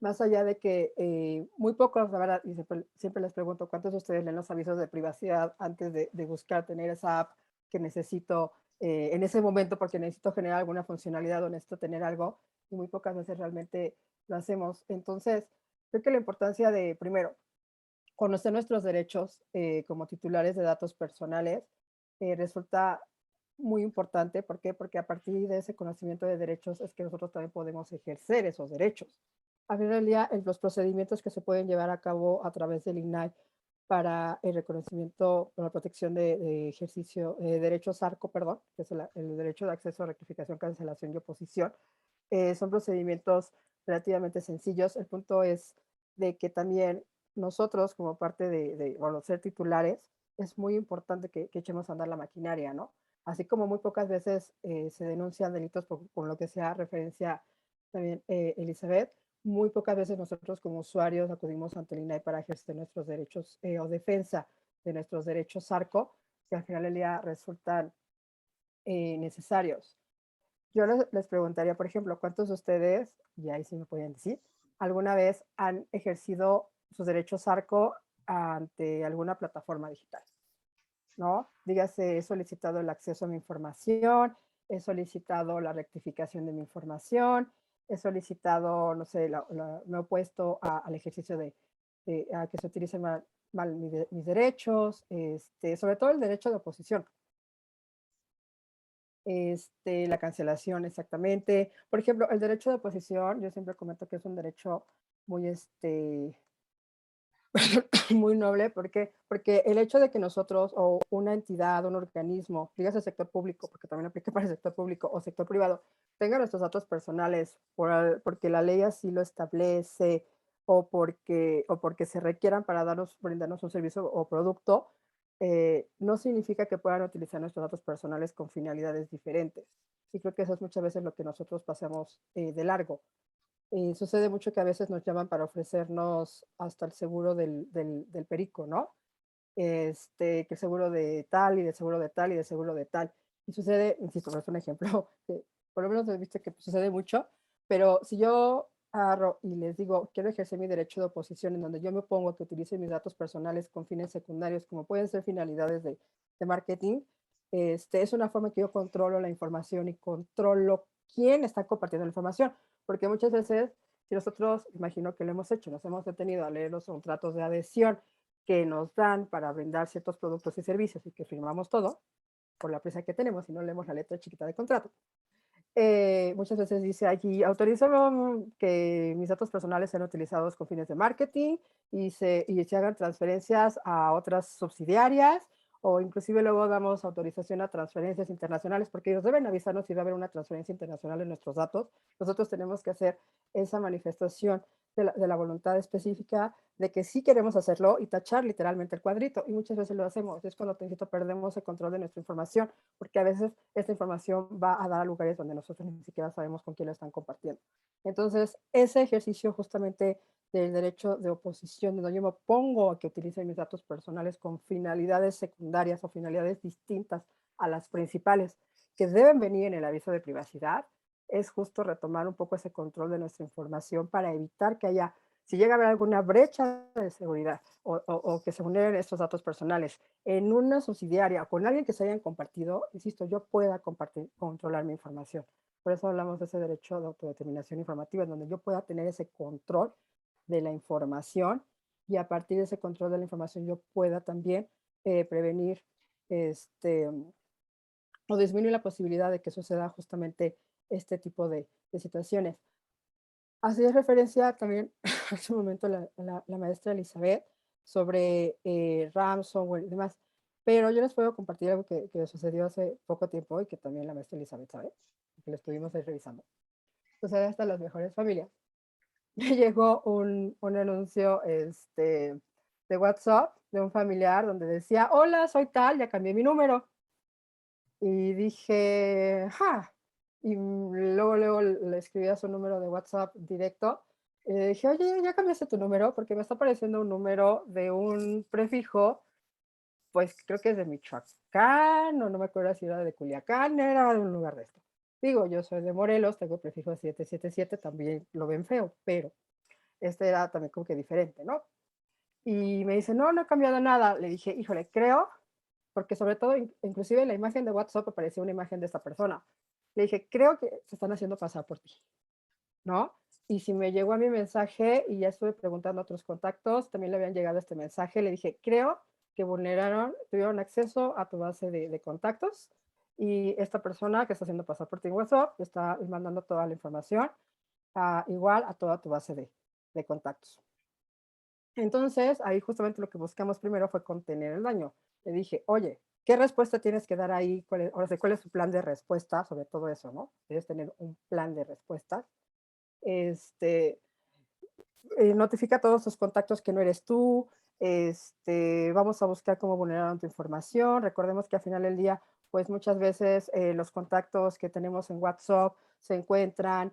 Más allá de que muy pocos, la verdad, y siempre les pregunto, ¿cuántos de ustedes leen los avisos de privacidad antes de buscar tener esa app que necesito en ese momento porque necesito generar alguna funcionalidad o necesito tener algo? Y muy pocas veces realmente lo hacemos. Entonces, creo que la importancia de, primero, conocer nuestros derechos como titulares de datos personales resulta muy importante. ¿Por qué? Porque a partir de ese conocimiento de derechos es que nosotros también podemos ejercer esos derechos. A final del día, los procedimientos que se pueden llevar a cabo a través del INAI para el reconocimiento, para la protección de ejercicio, derechos ARCO, perdón, que es el derecho de acceso, rectificación, cancelación y oposición, son procedimientos relativamente sencillos. El punto es de que también nosotros como parte bueno, ser titulares, es muy importante que echemos a andar la maquinaria, ¿no? Así como muy pocas veces se denuncian delitos con lo que sea referencia también Elizabeth, muy pocas veces nosotros como usuarios acudimos ante el INAI para ejercer nuestros derechos o defensa de nuestros derechos ARCO, que al final del día resultan necesarios. Yo les preguntaría, por ejemplo, ¿cuántos de ustedes, y ahí sí me pueden decir, alguna vez han ejercido sus derechos ARCO ante alguna plataforma digital? ¿No? Dígase, he solicitado el acceso a mi información, he solicitado la rectificación de mi información, he solicitado, no sé, me he opuesto al ejercicio a que se utilicen mal mis derechos, sobre todo el derecho de oposición. La cancelación, exactamente. Por ejemplo, el derecho de oposición, yo siempre comento que es un derecho muy, muy noble, porque el hecho de que nosotros o una entidad, un organismo, digas el sector público, porque también aplica para el sector público o sector privado, tenga nuestros datos personales porque la ley así lo establece o porque se requieran para brindarnos un servicio o producto, no significa que puedan utilizar nuestros datos personales con finalidades diferentes. Y creo que eso es muchas veces lo que nosotros pasamos de largo. Sucede mucho que a veces nos llaman para ofrecernos hasta el seguro del perico, ¿no? Que el seguro de tal y del seguro de tal y del seguro de tal. Y sucede, insisto, es un ejemplo que por lo menos he visto que sucede mucho, pero si yo agarro y les digo, quiero ejercer mi derecho de oposición en donde yo me opongo a que utilicen mis datos personales con fines secundarios, como pueden ser finalidades de marketing, es una forma que yo controlo la información y controlo quién está compartiendo la información. Porque muchas veces, si nosotros, imagino que lo hemos hecho, nos hemos detenido a leer los contratos de adhesión que nos dan para brindar ciertos productos y servicios y que firmamos todo, por la prisa que tenemos y no leemos la letra chiquita de contrato. Muchas veces dice aquí, autorizo que mis datos personales sean utilizados con fines de marketing y se hagan transferencias a otras subsidiarias, o inclusive luego damos autorización a transferencias internacionales, porque ellos deben avisarnos si va a haber una transferencia internacional en nuestros datos. Nosotros tenemos que hacer esa manifestación de la voluntad específica de que sí queremos hacerlo y tachar literalmente el cuadrito, y muchas veces lo hacemos. Es cuando perdemos el control de nuestra información, porque a veces esta información va a dar a lugares donde nosotros ni siquiera sabemos con quién lo están compartiendo. Entonces, ese ejercicio justamente del derecho de oposición, donde yo me opongo a que utilicen mis datos personales con finalidades secundarias o finalidades distintas a las principales que deben venir en el aviso de privacidad, es justo retomar un poco ese control de nuestra información para evitar que haya, si llega a haber alguna brecha de seguridad o que se vulneren estos datos personales en una subsidiaria o con alguien que se hayan compartido, insisto, yo pueda controlar mi información. Por eso hablamos de ese derecho de autodeterminación informativa, en donde yo pueda tener ese control de la información y a partir de ese control de la información yo pueda también prevenir o disminuir la posibilidad de que suceda justamente este tipo de situaciones. Hacía referencia también hace un momento la maestra Elizabeth sobre ransomware y demás, pero yo les puedo compartir algo que sucedió hace poco tiempo y que también la maestra Elizabeth sabe, que lo estuvimos ahí revisando. Sucede hasta las mejores familias. Me llegó un anuncio de WhatsApp de un familiar donde decía, hola, soy tal, ya cambié mi número. Y dije, ¡ja! Y luego le escribí a su número de WhatsApp directo. Y le dije, oye, ¿ya cambiaste tu número? Porque me está apareciendo un número de un prefijo, pues creo que es de Michoacán, o no me acuerdo si era de Culiacán, era de un lugar de esto. Digo, yo soy de Morelos, tengo el prefijo 777, también lo ven feo, pero este era también como que diferente, ¿no? Y me dice, no, no he cambiado nada. Le dije, híjole, creo, porque sobre todo, inclusive en la imagen de WhatsApp aparecía una imagen de esta persona. Le dije, creo que se están haciendo pasar por ti, ¿no? Y si me llegó a mi mensaje y ya estuve preguntando a otros contactos, también le habían llegado este mensaje, le dije, creo que tuvieron acceso a tu base de contactos y esta persona que está haciendo pasar por ti en WhatsApp está mandando toda la información igual a toda tu base de contactos. Entonces, ahí justamente lo que buscamos primero fue contener el daño. Le dije, oye, ¿qué respuesta tienes que dar ahí? ¿Cuál es tu plan de respuesta? Sobre todo eso, ¿no? Debes tener un plan de respuesta. notifica a todos tus contactos que no eres tú, vamos a buscar cómo vulnerar tu información. Recordemos que al final del día, pues muchas veces los contactos que tenemos en WhatsApp se encuentran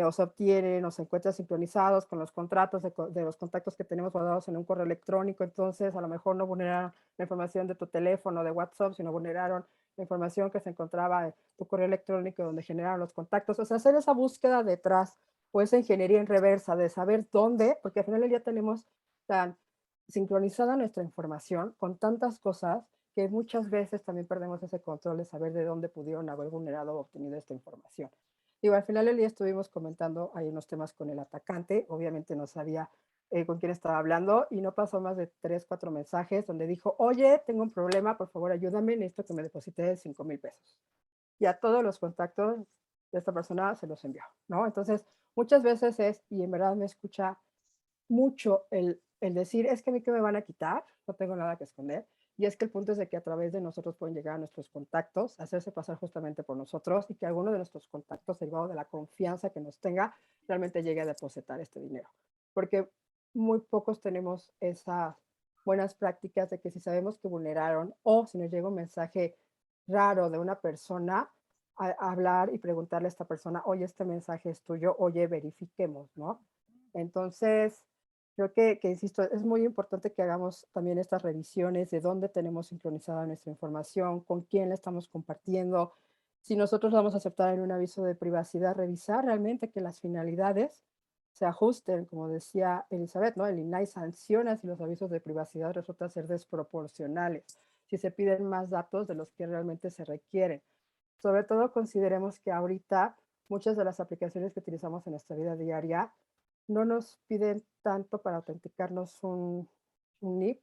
o se obtienen o se encuentran sincronizados con los contratos de los contactos que tenemos guardados en un correo electrónico. Entonces, a lo mejor no vulneraron la información de tu teléfono, de WhatsApp, sino vulneraron la información que se encontraba en tu correo electrónico donde generaron los contactos. O sea, hacer esa búsqueda detrás o esa ingeniería en reversa de saber dónde, porque al final del día tenemos tan sincronizada nuestra información con tantas cosas que muchas veces también perdemos ese control de saber de dónde pudieron haber vulnerado o obtenido esta información. Digo, al final del día estuvimos comentando ahí unos temas con el atacante, obviamente no sabía con quién estaba hablando y no pasó más de 3, 4 mensajes donde dijo, oye, tengo un problema, por favor ayúdame, necesito que me deposite 5,000 pesos. Y a todos los contactos de esta persona se los envió, ¿no? Entonces, muchas veces es, y en verdad me escucha mucho el decir, es que a mí que me van a quitar, no tengo nada que esconder, y es que el punto es de que a través de nosotros pueden llegar a nuestros contactos, hacerse pasar justamente por nosotros y que alguno de nuestros contactos, derivado de la confianza que nos tenga, realmente llegue a depositar este dinero. Porque muy pocos tenemos esas buenas prácticas de que si sabemos que vulneraron o si nos llega un mensaje raro de una persona, a hablar y preguntarle a esta persona, oye, este mensaje es tuyo, oye, verifiquemos, ¿no? Entonces, creo que, insisto, es muy importante que hagamos también estas revisiones de dónde tenemos sincronizada nuestra información, con quién la estamos compartiendo. Si nosotros vamos a aceptar en un aviso de privacidad, revisar realmente que las finalidades se ajusten, como decía Elizabeth, ¿no? El INAI sanciona si los avisos de privacidad resultan ser desproporcionales, si se piden más datos de los que realmente se requieren. Sobre todo consideremos que ahorita muchas de las aplicaciones que utilizamos en nuestra vida diaria no nos piden tanto para autenticarnos un NIP,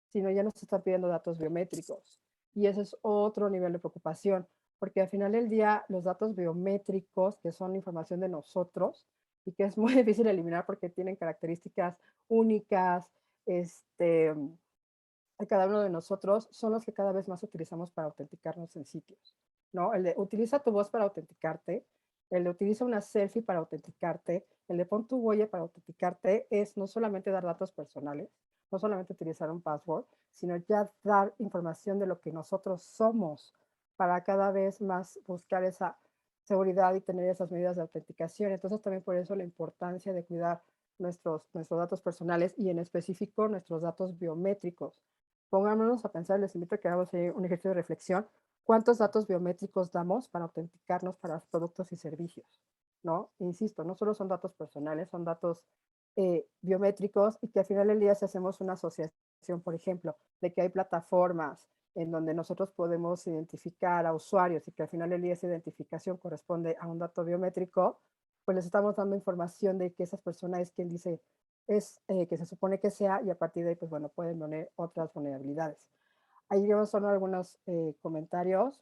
sino ya nos están pidiendo datos biométricos. Y ese es otro nivel de preocupación, porque al final del día los datos biométricos, que son información de nosotros y que es muy difícil eliminar porque tienen características únicas, de cada uno de nosotros, son los que cada vez más utilizamos para autenticarnos en sitios, ¿no? El de utiliza tu voz para autenticarte, el de utiliza una selfie para autenticarte, el de pon tu huella para autenticarte, es no solamente dar datos personales, no solamente utilizar un password, sino ya dar información de lo que nosotros somos para cada vez más buscar esa seguridad y tener esas medidas de autenticación. Entonces también por eso la importancia de cuidar nuestros datos personales y en específico nuestros datos biométricos. Pongámonos a pensar, les invito a que hagamos un ejercicio de reflexión. ¿Cuántos datos biométricos damos para autenticarnos para los productos y servicios? ¿No? Insisto, no solo son datos personales, son datos biométricos y que al final del día si hacemos una asociación, por ejemplo, de que hay plataformas en donde nosotros podemos identificar a usuarios y que al final del día esa identificación corresponde a un dato biométrico, pues les estamos dando información de que esa persona es quien dice es que se supone que sea y a partir de ahí, pues bueno, pueden poner otras vulnerabilidades. Ahí llevo solo algunos comentarios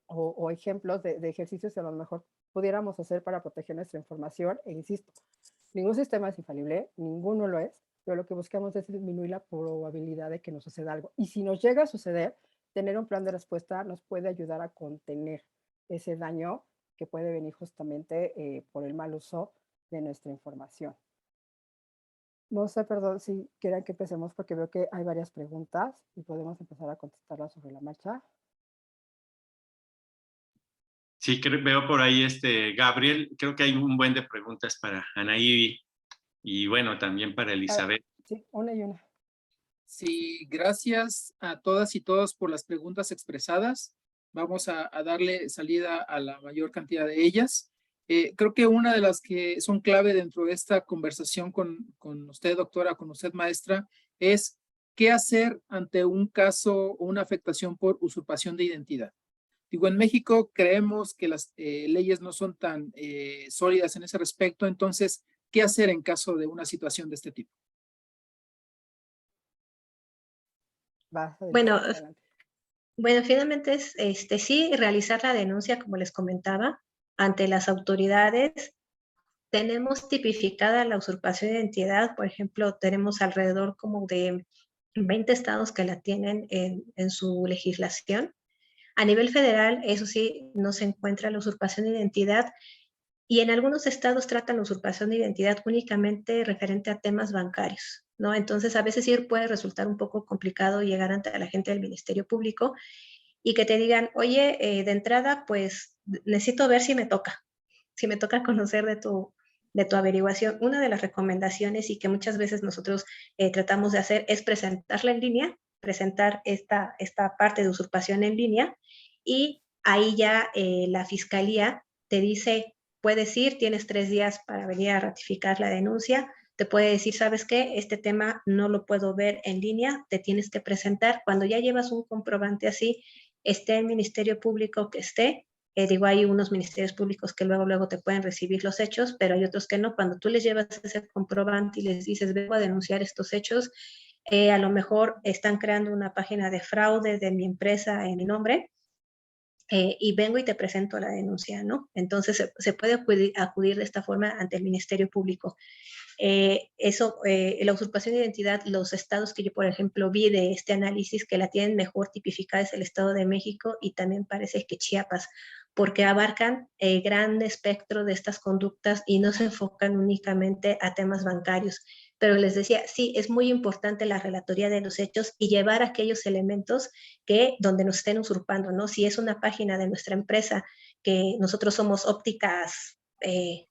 o ejemplos de ejercicios que a lo mejor pudiéramos hacer para proteger nuestra información. E insisto, ningún sistema es infalible, ninguno lo es, pero lo que buscamos es disminuir la probabilidad de que nos suceda algo. Y si nos llega a suceder, tener un plan de respuesta nos puede ayudar a contener ese daño que puede venir justamente por el mal uso de nuestra información. No sé, perdón, si quieren que empecemos porque veo que hay varias preguntas y podemos empezar a contestarlas sobre la marcha. Sí, veo por ahí Gabriel, creo que hay un buen de preguntas para Anaí y bueno, también para Elizabeth. Sí, una y una. Sí, gracias a todas y todos por las preguntas expresadas. Vamos a darle salida a la mayor cantidad de ellas. Creo que una de las que son clave dentro de esta conversación con usted, doctora, con usted, maestra, es qué hacer ante un caso o una afectación por usurpación de identidad. Digo, en México creemos que las leyes no son tan sólidas en ese respecto, entonces, ¿qué hacer en caso de una situación de este tipo? Bueno, finalmente es sí realizar la denuncia, como les comentaba, ante las autoridades. Tenemos tipificada la usurpación de identidad, por ejemplo, tenemos alrededor como de 20 estados que la tienen en su legislación. A nivel federal, eso sí, no se encuentra la usurpación de identidad y en algunos estados tratan la usurpación de identidad únicamente referente a temas bancarios, ¿no? Entonces, a veces sí puede resultar un poco complicado llegar ante la gente del Ministerio Público y que te digan, oye, de entrada, pues necesito ver si me toca conocer de tu averiguación. Una de las recomendaciones y que muchas veces nosotros tratamos de hacer es presentarla en línea, presentar esta parte de usurpación en línea, y ahí ya la fiscalía te dice, puedes ir, tienes 3 días para venir a ratificar la denuncia, te puede decir, ¿sabes qué? Este tema no lo puedo ver en línea, te tienes que presentar. Cuando ya llevas un comprobante así, esté el Ministerio Público que esté, digo, hay unos ministerios públicos que luego te pueden recibir los hechos, pero hay otros que no. Cuando tú les llevas ese comprobante y les dices, vengo a denunciar estos hechos, a lo mejor están creando una página de fraude de mi empresa en mi nombre, y vengo y te presento la denuncia, ¿no? Entonces se puede acudir de esta forma ante el Ministerio Público. La usurpación de identidad, los estados que yo, por ejemplo, vi de este análisis que la tienen mejor tipificada es el Estado de México y también parece que Chiapas, porque abarcan gran espectro de estas conductas y no se enfocan únicamente a temas bancarios. Pero les decía, sí, es muy importante la relatoría de los hechos y llevar aquellos elementos que donde nos estén usurpando, ¿no? Si es una página de nuestra empresa, que nosotros somos Ópticas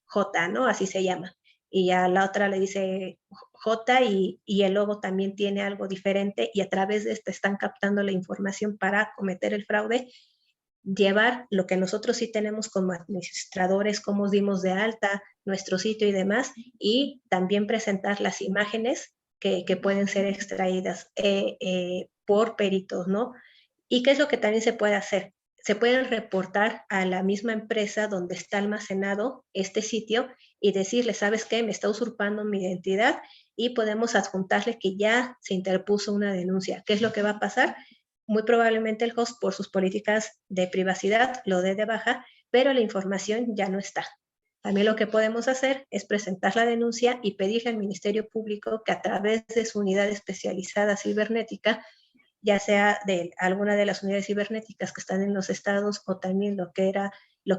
J, ¿no? Así se llama, y a la otra le dice J y el logo también tiene algo diferente y a través de este están captando la información para cometer el fraude, llevar lo que nosotros sí tenemos como administradores, cómo dimos de alta nuestro sitio y demás, y también presentar las imágenes que pueden ser extraídas por peritos, ¿no? ¿Y qué es lo que también se puede hacer? Se pueden reportar a la misma empresa donde está almacenado este sitio y decirle, ¿sabes qué? Me está usurpando mi identidad, y podemos adjuntarle que ya se interpuso una denuncia. ¿Qué es lo que va a pasar? Muy probablemente el host, por sus políticas de privacidad, lo dé de baja, pero la información ya no está. También lo que podemos hacer es presentar la denuncia y pedirle al Ministerio Público que a través de su unidad especializada cibernética, ya sea de alguna de las unidades cibernéticas que están en los estados o también lo que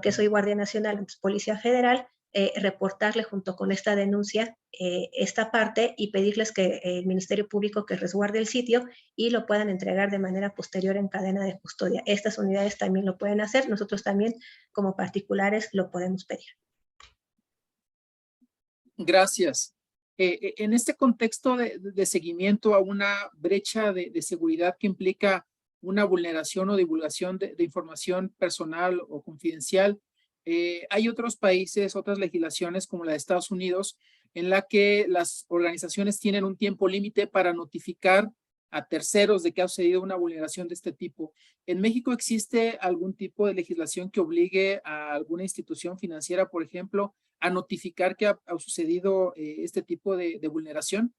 es hoy Guardia Nacional, antes Policía Federal, reportarle junto con esta denuncia esta parte y pedirles que el Ministerio Público que resguarde el sitio y lo puedan entregar de manera posterior en cadena de custodia. Estas unidades también lo pueden hacer, nosotros también como particulares lo podemos pedir. Gracias. En este contexto de seguimiento a una brecha de seguridad que implica una vulneración o divulgación de información personal o confidencial, hay otros países, otras legislaciones como la de Estados Unidos, en la que las organizaciones tienen un tiempo límite para notificar a terceros de que ha sucedido una vulneración de este tipo. ¿En México existe algún tipo de legislación que obligue a alguna institución financiera, por ejemplo, a notificar que ha sucedido este tipo de vulneración?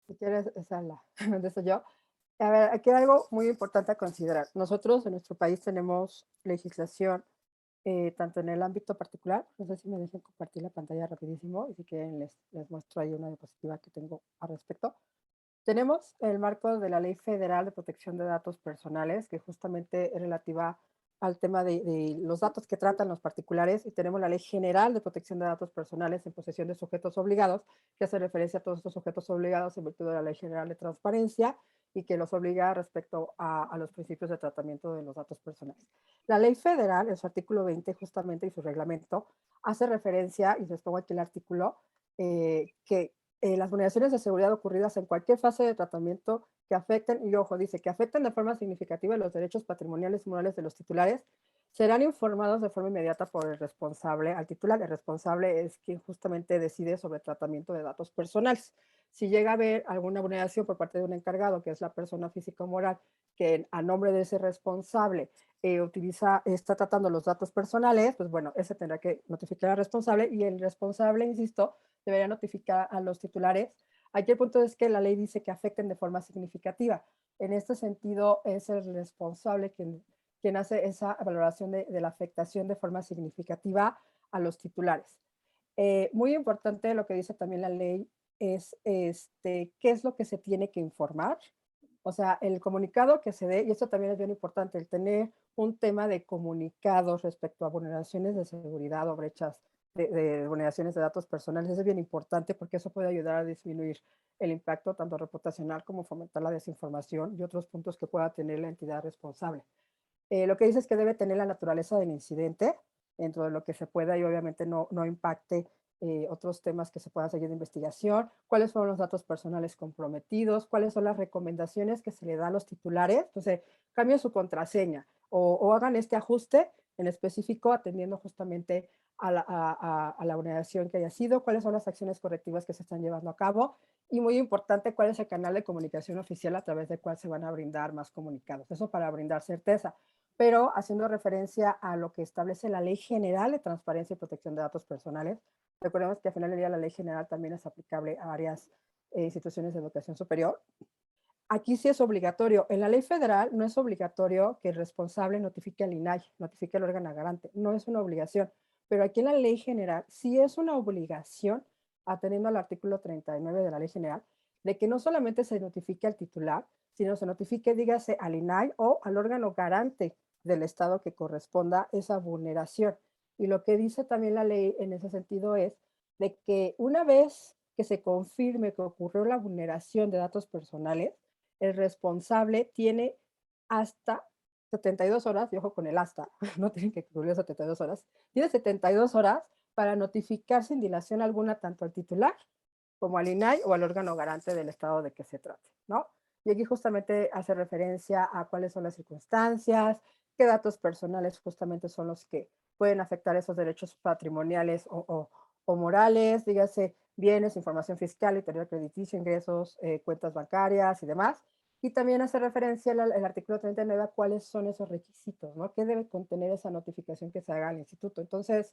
Si quieres, esa la contesto yo. A ver, aquí hay algo muy importante a considerar. Nosotros en nuestro país tenemos legislación tanto en el ámbito particular, no sé si me dejen compartir la pantalla rapidísimo y si quieren les muestro ahí una diapositiva que tengo al respecto. Tenemos el marco de la Ley Federal de Protección de Datos Personales, que justamente es relativa al tema de los datos que tratan los particulares, y tenemos la Ley General de Protección de Datos Personales en posesión de sujetos obligados, que hace referencia a todos estos sujetos obligados en virtud de la Ley General de Transparencia y que los obliga respecto a los principios de tratamiento de los datos personales. La Ley Federal, en su artículo 20 justamente y su reglamento, hace referencia, y les pongo aquí el artículo, que las vulneraciones de seguridad ocurridas en cualquier fase de tratamiento que afecten, y ojo, dice que afecten de forma significativa los derechos patrimoniales y morales de los titulares, serán informados de forma inmediata por el responsable al titular. El responsable es quien justamente decide sobre el tratamiento de datos personales. Si llega a haber alguna vulneración por parte de un encargado, que es la persona física o moral, que a nombre de ese responsable está tratando los datos personales, pues bueno, ese tendrá que notificar al responsable, y el responsable, insisto, debería notificar a los titulares. Aquí el punto es que la ley dice que afecten de forma significativa. En este sentido, es el responsable quien hace esa valoración de la afectación de forma significativa a los titulares. Muy importante lo que dice también la ley es qué es lo que se tiene que informar. O sea, el comunicado que se dé, y esto también es bien importante, el tener un tema de comunicados respecto a vulneraciones de seguridad o brechas de vulneraciones de datos personales. Eso es bien importante porque eso puede ayudar a disminuir el impacto tanto reputacional como fomentar la desinformación y otros puntos que pueda tener la entidad responsable. Lo que dice es que debe tener la naturaleza del incidente dentro de lo que se pueda y obviamente no impacte otros temas que se puedan seguir de investigación, cuáles fueron los datos personales comprometidos, cuáles son las recomendaciones que se le dan a los titulares. Entonces, cambien su contraseña o hagan este ajuste en específico atendiendo justamente a la vulneración que haya sido, cuáles son las acciones correctivas que se están llevando a cabo y muy importante, cuál es el canal de comunicación oficial a través del cual se van a brindar más comunicados. Eso para brindar certeza, pero haciendo referencia a lo que establece la Ley General de Transparencia y Protección de Datos Personales. Recordemos que al final del día la Ley General también es aplicable a varias instituciones de educación superior. Aquí sí es obligatorio. En la ley federal no es obligatorio que el responsable notifique al INAI, notifique al órgano garante. No es una obligación. Pero aquí en la ley general sí es una obligación, atendiendo al artículo 39 de la ley general, de que no solamente se notifique al titular, sino se notifique, dígase, al INAI o al órgano garante del estado que corresponda esa vulneración. Y lo que dice también la ley en ese sentido es de que una vez que se confirme que ocurrió la vulneración de datos personales, el responsable tiene hasta 72 horas, y ojo con el hasta, no tienen que cumplir 72 horas, tiene 72 horas para notificar sin dilación alguna tanto al titular como al INAI o al órgano garante del estado de que se trate, ¿no? Y aquí justamente hace referencia a cuáles son las circunstancias, qué datos personales justamente son los que pueden afectar esos derechos patrimoniales o morales, dígase bienes, información fiscal, historial crediticio, ingresos, cuentas bancarias y demás. Y también hace referencia el artículo 39 a cuáles son esos requisitos, ¿no? ¿Qué debe contener esa notificación que se haga al instituto? Entonces,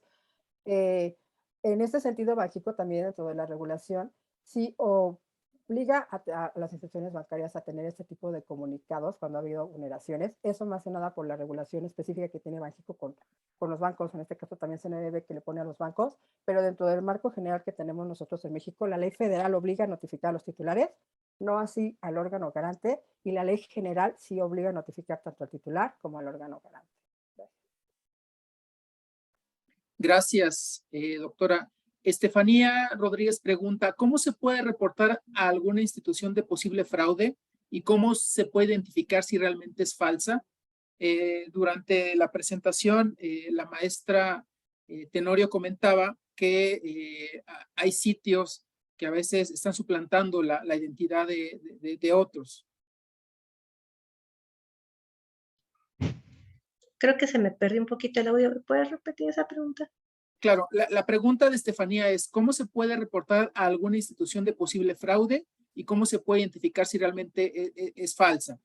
en este sentido, Banxico también dentro de la regulación sí obliga a las instituciones bancarias a tener este tipo de comunicados cuando ha habido vulneraciones. Eso más que nada por la regulación específica que tiene Banxico con los bancos, en este caso también CNBV que le pone a los bancos, pero dentro del marco general que tenemos nosotros en México, la ley federal obliga a notificar a los titulares, no así al órgano garante, y la ley general sí obliga a notificar tanto al titular como al órgano garante. Gracias, doctora. Estefanía Rodríguez pregunta, ¿cómo se puede reportar a alguna institución de posible fraude y cómo se puede identificar si realmente es falsa? Durante la presentación, la maestra Tenorio comentaba que hay sitios que a veces están suplantando la identidad de otros. Creo que se me perdió un poquito el audio. ¿Puedes repetir esa pregunta? Claro, la pregunta de Estefanía es, ¿cómo se puede reportar a alguna institución de posible fraude y cómo se puede identificar si realmente es falsa?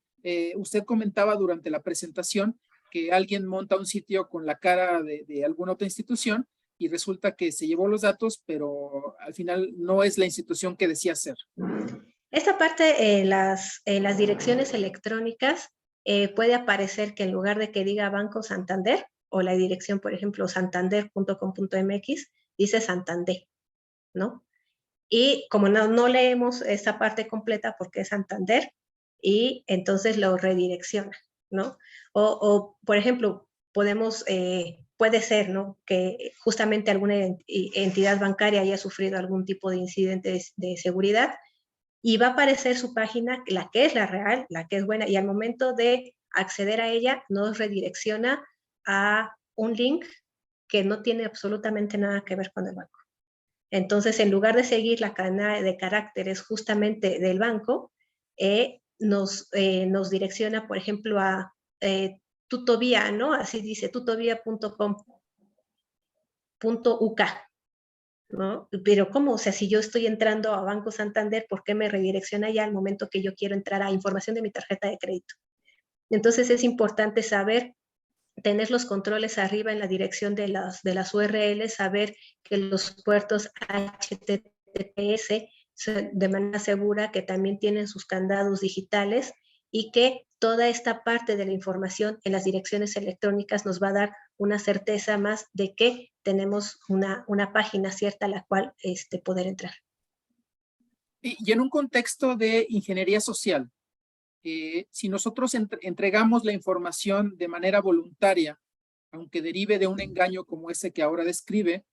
Usted comentaba durante la presentación que alguien monta un sitio con la cara de alguna otra institución y resulta que se llevó los datos, pero al final no es la institución que decía ser. Esta parte, en las direcciones electrónicas, puede aparecer que en lugar de que diga Banco Santander, o la dirección, por ejemplo, santander.com.mx, dice Santander, ¿no? Y como no leemos esa parte completa porque es Santander, y entonces lo redirecciona, ¿no? O por ejemplo, puede ser, ¿no? Que justamente alguna entidad bancaria haya sufrido algún tipo de incidente de seguridad y va a aparecer su página, la que es la real, la que es buena, y al momento de acceder a ella nos redirecciona a un link que no tiene absolutamente nada que ver con el banco. Entonces, en lugar de seguir la cadena de caracteres justamente del banco, nos direcciona, por ejemplo, a tutovía, ¿no? Así dice, tutovía.com.uk, ¿no? Pero ¿cómo? O sea, si yo estoy entrando a Banco Santander, ¿por qué me redirecciona ya al momento que yo quiero entrar a información de mi tarjeta de crédito? Entonces es importante saber, tener los controles arriba en la dirección de las URLs, saber que los puertos HTTPS de manera segura, que también tienen sus candados digitales y que toda esta parte de la información en las direcciones electrónicas nos va a dar una certeza más de que tenemos una página cierta a la cual poder entrar. Y en un contexto de ingeniería social, si nosotros entregamos la información de manera voluntaria, aunque derive de un engaño como ese que ahora describe,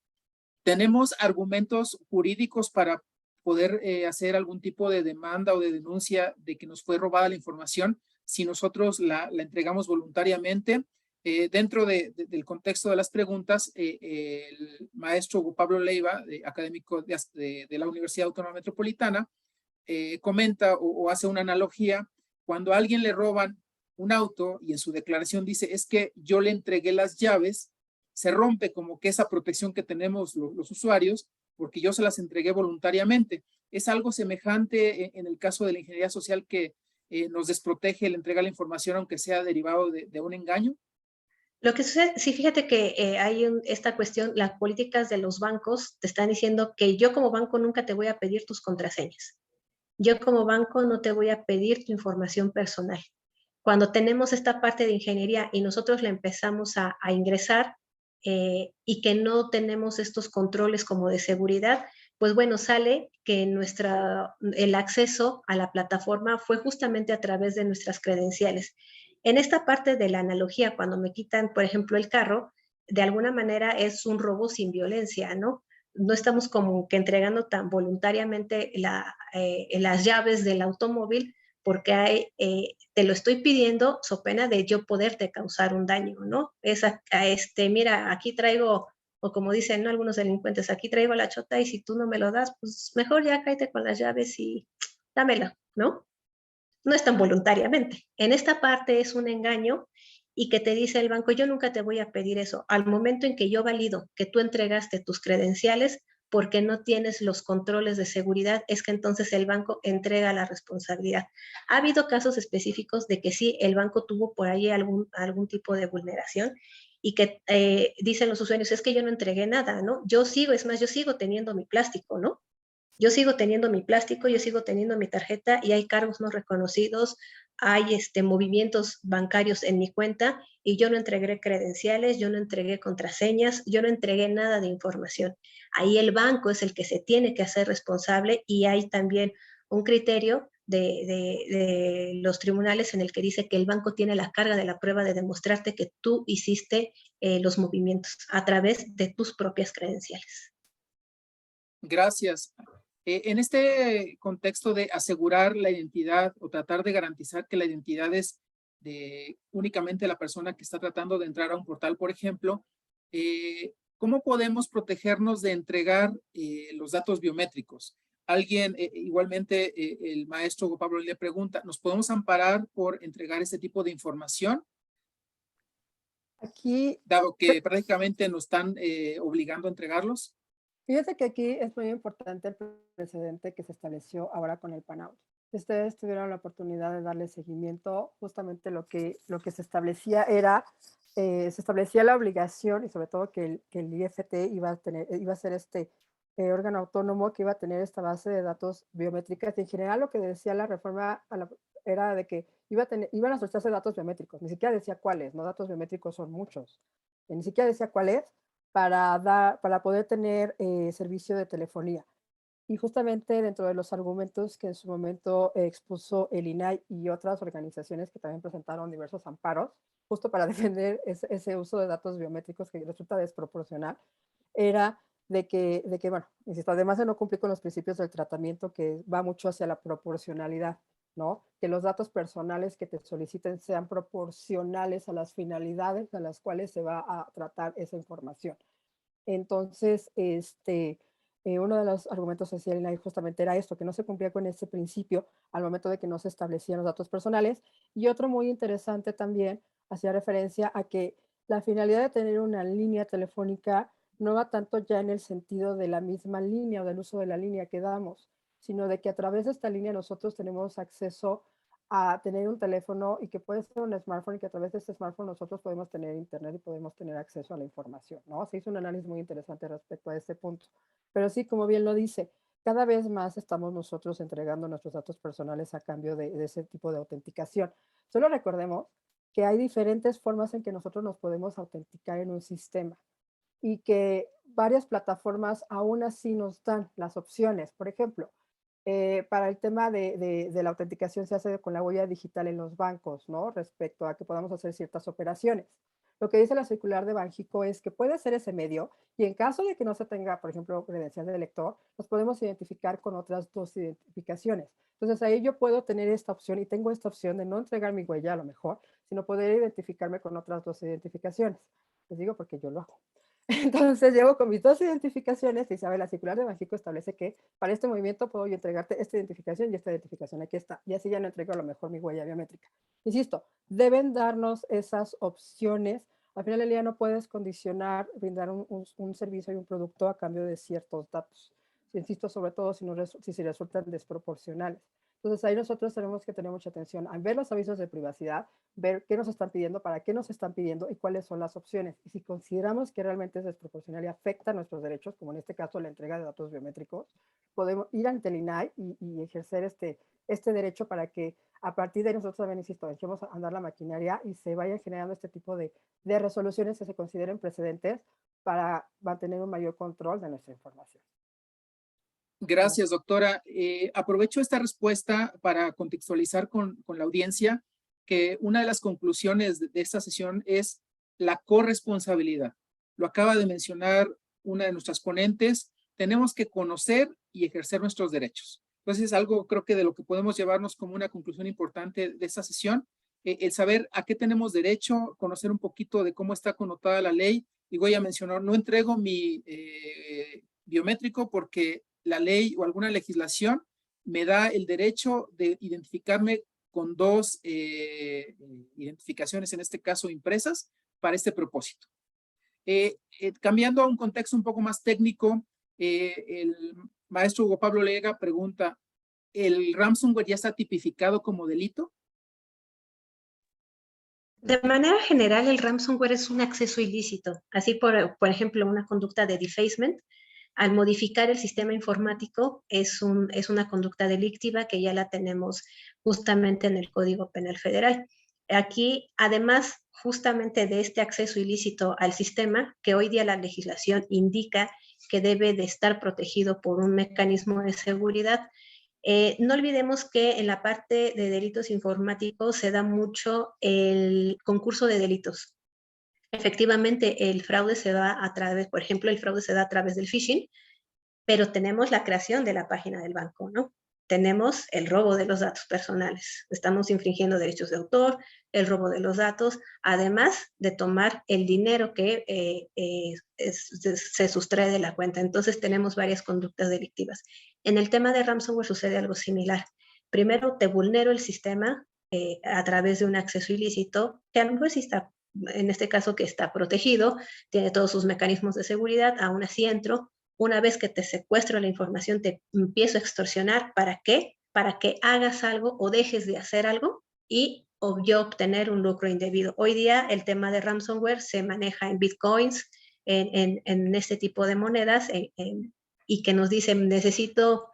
tenemos argumentos jurídicos para poder hacer algún tipo de demanda o de denuncia de que nos fue robada la información si nosotros la entregamos voluntariamente. Dentro del contexto de las preguntas, el maestro Hugo Pablo Leiva, académico de la Universidad Autónoma Metropolitana, comenta o hace una analogía. Cuando a alguien le roban un auto y en su declaración dice, es que yo le entregué las llaves, se rompe como que esa protección que tenemos los usuarios, porque yo se las entregué voluntariamente. Es algo semejante en el caso de la ingeniería social que nos desprotege el entregar la información, aunque sea derivado de un engaño. Lo que sucede, sí, fíjate que hay esta cuestión, las políticas de los bancos te están diciendo que yo como banco nunca te voy a pedir tus contraseñas. Yo como banco no te voy a pedir tu información personal. Cuando tenemos esta parte de ingeniería y nosotros la empezamos a ingresar y que no tenemos estos controles como de seguridad, pues bueno, sale que el acceso a la plataforma fue justamente a través de nuestras credenciales. En esta parte de la analogía, cuando me quitan, por ejemplo, el carro, de alguna manera es un robo sin violencia, ¿no? No estamos como que entregando tan voluntariamente las llaves del automóvil porque te lo estoy pidiendo so pena de yo poderte causar un daño, ¿no? Mira, aquí traigo, o como dicen, ¿no?, algunos delincuentes, aquí traigo la chota y si tú no me lo das, pues mejor ya cállate con las llaves y dámela, ¿no? No es tan voluntariamente. En esta parte es un engaño y que te dice el banco, yo nunca te voy a pedir eso. Al momento en que yo valido que tú entregaste tus credenciales porque no tienes los controles de seguridad, es que entonces el banco entrega la responsabilidad. Ha habido casos específicos de que sí, el banco tuvo por ahí algún tipo de vulneración y que dicen los usuarios, es que yo no entregué nada, ¿no? Yo sigo teniendo mi plástico, ¿no? Yo sigo teniendo mi plástico, yo sigo teniendo mi tarjeta y hay cargos no reconocidos, hay movimientos bancarios en mi cuenta y yo no entregué credenciales, yo no entregué contraseñas, yo no entregué nada de información. Ahí el banco es el que se tiene que hacer responsable y hay también un criterio de los tribunales en el que dice que el banco tiene la carga de la prueba de demostrarte que tú hiciste los movimientos a través de tus propias credenciales. Gracias. En este contexto de asegurar la identidad o tratar de garantizar que la identidad es de únicamente la persona que está tratando de entrar a un portal, por ejemplo, ¿cómo podemos protegernos de entregar los datos biométricos? Alguien, igualmente, el maestro Pablo le pregunta, ¿nos podemos amparar por entregar este tipo de información? Aquí, Dado que prácticamente nos están obligando a entregarlos. fíjate que aquí es muy importante el precedente que se estableció ahora con el PANAUT. Ustedes tuvieron la oportunidad de darle seguimiento, justamente lo que se establecía era, se establecía la obligación y sobre todo que el IFT iba a ser órgano autónomo que iba a tener esta base de datos biométricas. Y en general lo que decía la reforma era de que iban a soltarse datos biométricos, ni siquiera decía cuáles, ¿no? Datos biométricos son muchos, ni siquiera decía cuáles, para poder tener servicio de telefonía. Y justamente dentro de los argumentos que en su momento expuso el INAI y otras organizaciones que también presentaron diversos amparos, justo para defender ese uso de datos biométricos que resulta desproporcional, era de que bueno, insisto, además de no cumplir con los principios del tratamiento que va mucho hacia la proporcionalidad, ¿no? Que los datos personales que te soliciten sean proporcionales a las finalidades a las cuales se va a tratar esa información. Entonces, uno de los argumentos sociales justamente era esto, que no se cumplía con ese principio al momento de que no se establecían los datos personales. Y otro muy interesante también hacía referencia a que la finalidad de tener una línea telefónica no va tanto ya en el sentido de la misma línea o del uso de la línea que damos, sino de que a través de esta línea nosotros tenemos acceso a tener un teléfono y que puede ser un smartphone y que a través de este smartphone nosotros podemos tener internet y podemos tener acceso a la información, ¿no? Se hizo un análisis muy interesante respecto a este punto. Pero sí, como bien lo dice, cada vez más estamos nosotros entregando nuestros datos personales a cambio de ese tipo de autenticación. Solo recordemos que hay diferentes formas en que nosotros nos podemos autenticar en un sistema y que varias plataformas aún así nos dan las opciones. Por ejemplo, Para el tema de la autenticación se hace con la huella digital en los bancos, ¿no? Respecto a que podamos hacer ciertas operaciones. Lo que dice la circular de Banxico es que puede ser ese medio y en caso de que no se tenga, por ejemplo, credencial de lector, nos podemos identificar con otras 2 identificaciones. Entonces ahí yo puedo tener esta opción y tengo esta opción de no entregar mi huella a lo mejor, sino poder identificarme con otras 2 identificaciones. Les digo porque yo lo hago. Entonces llego con mis 2 identificaciones y sabe, la circular de Banxico establece que para este movimiento puedo yo entregarte esta identificación y esta identificación, aquí está, y así ya no entrego a lo mejor mi huella biométrica. Insisto, deben darnos esas opciones. Al final del día no puedes condicionar, brindar un servicio y un producto a cambio de ciertos datos. Insisto, sobre todo si resultan desproporcionales. Entonces ahí nosotros tenemos que tener mucha atención a ver los avisos de privacidad, ver qué nos están pidiendo, para qué nos están pidiendo y cuáles son las opciones. Y si consideramos que realmente es desproporcional y afecta nuestros derechos, como en este caso la entrega de datos biométricos, podemos ir ante el INAI y ejercer este derecho para que a partir de nosotros también, insisto, echemos a andar la maquinaria y se vayan generando este tipo de resoluciones que se consideren precedentes para mantener un mayor control de nuestra información. Gracias, doctora. Aprovecho esta respuesta para contextualizar con la audiencia que una de las conclusiones de esta sesión es la corresponsabilidad. Lo acaba de mencionar una de nuestras ponentes. Tenemos que conocer y ejercer nuestros derechos. Entonces, es algo creo que de lo que podemos llevarnos como una conclusión importante de esta sesión, el saber a qué tenemos derecho, conocer un poquito de cómo está connotada la ley. Y voy a mencionar, no entrego mi biométrico porque la ley o alguna legislación me da el derecho de identificarme con 2 identificaciones, en este caso impresas, para este propósito. Cambiando a un contexto un poco más técnico, el maestro Hugo Pablo Lega pregunta, ¿el ransomware ya está tipificado como delito? De manera general, el ransomware es un acceso ilícito. Así, por ejemplo, una conducta de defacement, al modificar el sistema informático, es una conducta delictiva que ya la tenemos justamente en el Código Penal Federal. Aquí, además, justamente de este acceso ilícito al sistema, que hoy día la legislación indica que debe de estar protegido por un mecanismo de seguridad, no olvidemos que en la parte de delitos informáticos se da mucho el concurso de delitos. Efectivamente, el fraude se da a través, por ejemplo, el fraude se da a través del phishing, pero tenemos la creación de la página del banco, ¿no? Tenemos el robo de los datos personales. Estamos infringiendo derechos de autor, el robo de los datos, además de tomar el dinero que se sustrae de la cuenta. Entonces tenemos varias conductas delictivas. En el tema de ransomware sucede algo similar. Primero te vulnero el sistema a través de un acceso ilícito, que a lo mejor sí está, en este caso que está protegido, tiene todos sus mecanismos de seguridad, aún así entro. Una vez que te secuestro la información, te empiezo a extorsionar. ¿Para qué? Para que hagas algo o dejes de hacer algo y yo obtener un lucro indebido. Hoy día el tema de ransomware se maneja en bitcoins, en este tipo de monedas, y que nos dicen necesito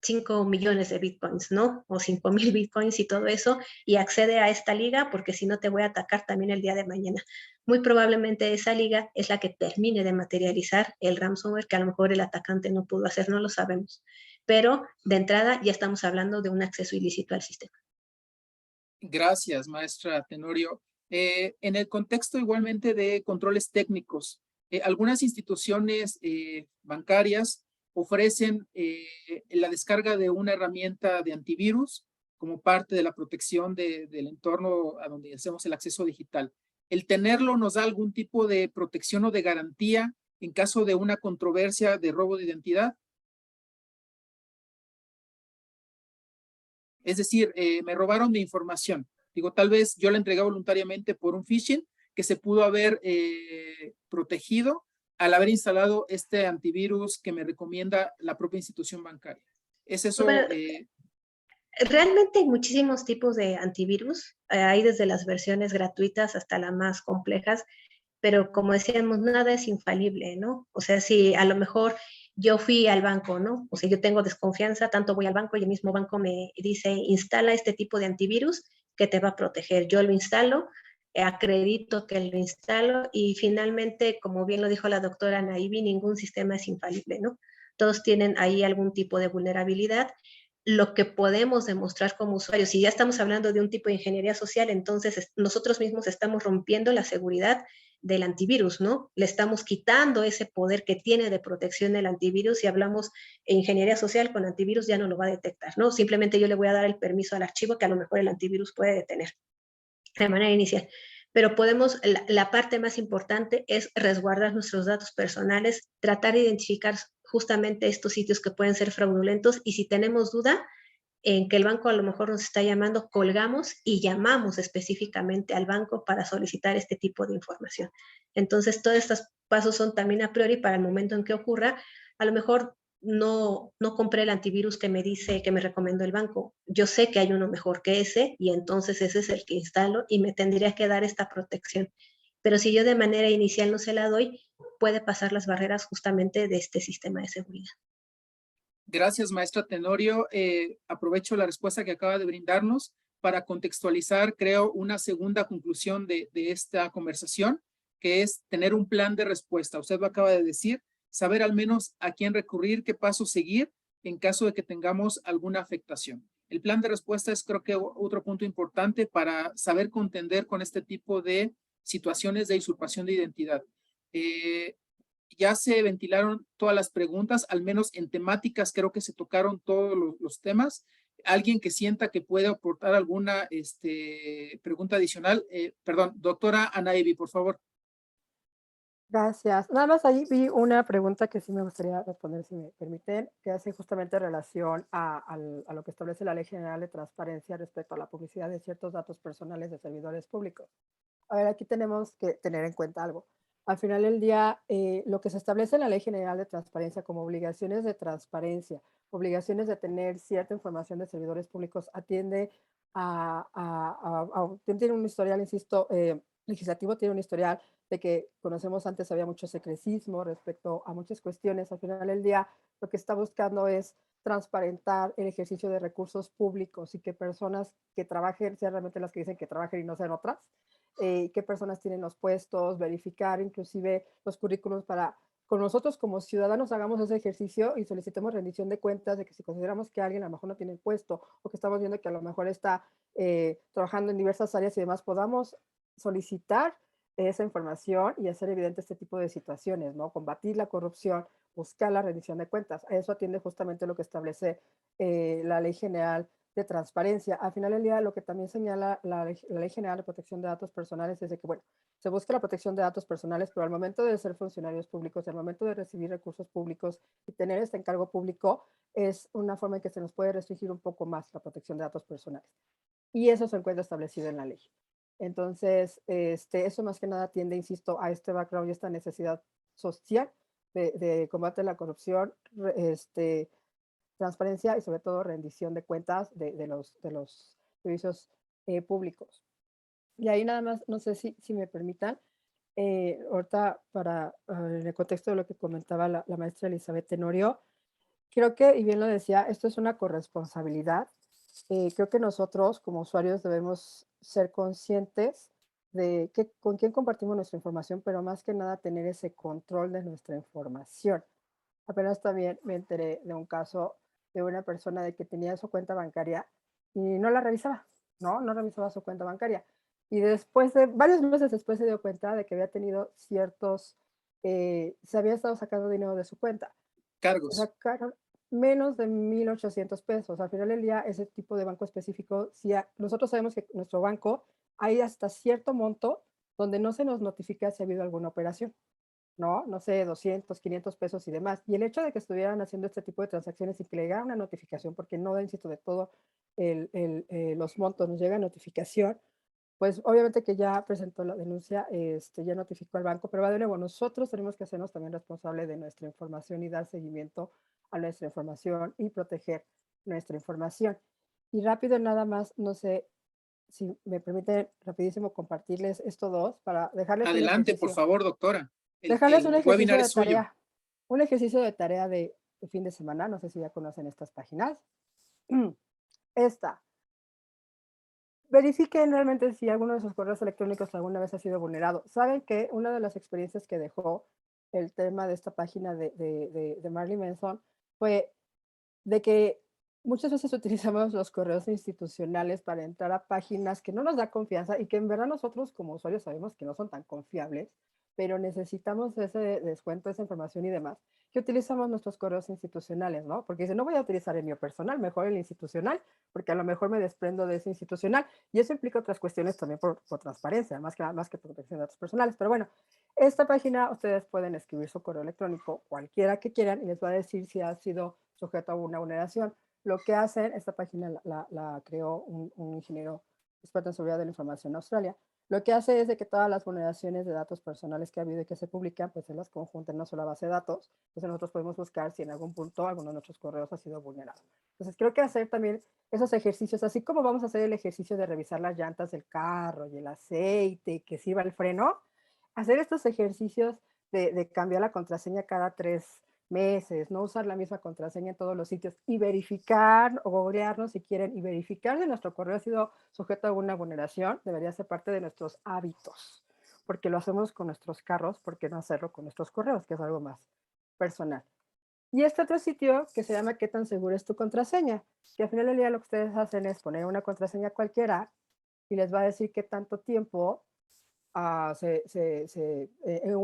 5 millones de bitcoins, ¿no? O 5,000 bitcoins y todo eso, y accede a esta liga porque si no te voy a atacar también el día de mañana. Muy probablemente esa liga es la que termine de materializar el ransomware que a lo mejor el atacante no pudo hacer, no lo sabemos. Pero de entrada ya estamos hablando de un acceso ilícito al sistema. Gracias, maestra Tenorio. En el contexto igualmente de controles técnicos, algunas instituciones bancarias ofrecen la descarga de una herramienta de antivirus como parte de la protección del entorno a donde hacemos el acceso digital. ¿El tenerlo nos da algún tipo de protección o de garantía en caso de una controversia de robo de identidad? Es decir, me robaron mi información. Digo, tal vez yo la entregué voluntariamente por un phishing que se pudo haber protegido al haber instalado este antivirus que me recomienda la propia institución bancaria. ¿Es eso? Realmente hay muchísimos tipos de antivirus. Hay desde las versiones gratuitas hasta las más complejas, pero como decíamos, nada es infalible, ¿no? O sea, si a lo mejor yo fui al banco, ¿no? O sea, yo tengo desconfianza, tanto voy al banco y el mismo banco me dice, instala este tipo de antivirus que te va a proteger. Yo lo instalo, acredito que lo instalo y finalmente, como bien lo dijo la doctora Naivi, ningún sistema es infalible, ¿no? todos tienen ahí algún tipo de vulnerabilidad. Lo que podemos demostrar como usuarios, si ya estamos hablando de un tipo de ingeniería social, entonces nosotros mismos estamos rompiendo la seguridad del antivirus, ¿no? Le estamos quitando ese poder que tiene de protección el antivirus. Si hablamos de ingeniería social con antivirus ya no lo va a detectar, ¿no? Simplemente yo le voy a dar el permiso al archivo que a lo mejor el antivirus puede detener de manera inicial. Pero podemos, la parte más importante es resguardar nuestros datos personales, tratar de identificar justamente estos sitios que pueden ser fraudulentos, y si tenemos duda en que el banco a lo mejor nos está llamando, colgamos y llamamos específicamente al banco para solicitar este tipo de información. Entonces, todos estos pasos son también a priori para el momento en que ocurra. A lo mejor no compré el antivirus que me dice, que me recomendó el banco. Yo sé que hay uno mejor que ese y entonces ese es el que instalo y me tendría que dar esta protección. Pero si yo de manera inicial no se la doy, puede pasar las barreras justamente de este sistema de seguridad. Gracias, maestra Tenorio. Aprovecho la respuesta que acaba de brindarnos para contextualizar, creo, una segunda conclusión de esta conversación, que es tener un plan de respuesta. Usted lo acaba de decir, saber al menos a quién recurrir, qué paso seguir en caso de que tengamos alguna afectación. El plan de respuesta es, creo que, otro punto importante para saber contender con este tipo de situaciones de usurpación de identidad. Ya se ventilaron todas las preguntas, al menos en temáticas creo que se tocaron todos los temas. Alguien que sienta que puede aportar alguna pregunta adicional. Perdón, doctora Ana Evi, por favor. Gracias. Nada más ahí vi una pregunta que sí me gustaría responder, si me permiten, que hace justamente relación a lo que establece la Ley General de Transparencia respecto a la publicidad de ciertos datos personales de servidores públicos. A ver, aquí tenemos que tener en cuenta algo. Al final del día, lo que se establece en la Ley General de Transparencia como obligaciones de transparencia, obligaciones de tener cierta información de servidores públicos, atiende tiene un historial, insisto, legislativo, tiene un historial de que conocemos antes había mucho secrecismo respecto a muchas cuestiones. Al final del día, lo que está buscando es transparentar el ejercicio de recursos públicos y que personas que trabajen sean realmente las que dicen que trabajen y no sean otras. Qué personas tienen los puestos, verificar inclusive los currículos para con nosotros como ciudadanos hagamos ese ejercicio y solicitemos rendición de cuentas de que si consideramos que alguien a lo mejor no tiene el puesto o que estamos viendo que a lo mejor está trabajando en diversas áreas y demás, podamos solicitar esa información y hacer evidente este tipo de situaciones, ¿no? Combatir la corrupción, buscar la rendición de cuentas. A eso atiende justamente lo que establece la Ley General de Transparencia. Al final del día, lo que también señala la Ley General de Protección de Datos Personales es de que, bueno, se busca la protección de datos personales, pero al momento de ser funcionarios públicos, al momento de recibir recursos públicos y tener este encargo público, es una forma en que se nos puede restringir un poco más la protección de datos personales. Y eso se encuentra establecido en la ley. Entonces, eso más que nada tiende, insisto, a este background y esta necesidad social de combate a la corrupción, transparencia y sobre todo rendición de cuentas de los servicios públicos. Y ahí nada más, no sé si me permitan, ahorita en el contexto de lo que comentaba la maestra Elizabeth Tenorio, creo que, y bien lo decía, esto es una corresponsabilidad. Creo que nosotros como usuarios debemos ser conscientes de con quién compartimos nuestra información, pero más que nada tener ese control de nuestra información. Apenas también me enteré de un caso de una persona de que tenía su cuenta bancaria y no la revisaba, ¿no? No revisaba su cuenta bancaria. Y después varios meses después se dio cuenta de que había tenido se había estado sacando dinero de su cuenta. Cargos. Sacaron menos de 1,800 pesos. Al final del día, ese tipo de banco específico, nosotros sabemos que nuestro banco hay hasta cierto monto donde no se nos notifica si ha habido alguna operación, ¿no? No sé, 200, 500 pesos y demás. Y el hecho de que estuvieran haciendo este tipo de transacciones y que le llegara una notificación, porque no, insisto, de todo los montos nos llega notificación, pues obviamente que ya presentó la denuncia, ya notificó al banco, pero va de nuevo, nosotros tenemos que hacernos también responsables de nuestra información y dar seguimiento a nuestra información y proteger nuestra información. Y rápido nada más, no sé si me permite rapidísimo compartirles esto dos para dejarles Adelante, por favor, doctora. Dejarles un ejercicio webinar de es suyo. tarea. Un ejercicio de tarea de fin de semana, no sé si ya conocen estas páginas. Esta. Verifiquen realmente si alguno de sus correos electrónicos alguna vez ha sido vulnerado. Saben que una de las experiencias que dejó el tema de esta página de Marilyn Manson fue de que muchas veces utilizamos los correos institucionales para entrar a páginas que no nos da confianza y que en verdad nosotros como usuarios sabemos que no son tan confiables, pero necesitamos ese descuento, esa información y demás, que utilizamos nuestros correos institucionales, ¿no? Porque dice, no voy a utilizar el mío personal, mejor el institucional, porque a lo mejor me desprendo de ese institucional, y eso implica otras cuestiones también por transparencia, más que protección de datos personales. Pero bueno, esta página ustedes pueden escribir su correo electrónico, cualquiera que quieran, y les va a decir si ha sido sujeto a una vulneración. Lo que hacen, esta página la creó un ingeniero experto en seguridad de la información en Australia. Lo que hace es de que todas las vulneraciones de datos personales que ha habido y que se publican, pues se las conjunta en una sola base de datos. Entonces nosotros podemos buscar si en algún punto alguno de nuestros correos ha sido vulnerado. Entonces creo que hacer también esos ejercicios, así como vamos a hacer el ejercicio de revisar las llantas del carro y el aceite, que sirva el freno, hacer estos ejercicios de cambiar la contraseña cada 3 meses, no usar la misma contraseña en todos los sitios y verificar o googlearnos si quieren y verificar si nuestro correo ha sido sujeto a alguna vulneración, debería ser parte de nuestros hábitos, porque lo hacemos con nuestros carros, ¿por qué no hacerlo con nuestros correos, que es algo más personal? Y este otro sitio que se llama ¿Qué tan segura es tu contraseña? Que al final del día lo que ustedes hacen es poner una contraseña cualquiera y les va a decir qué tanto tiempo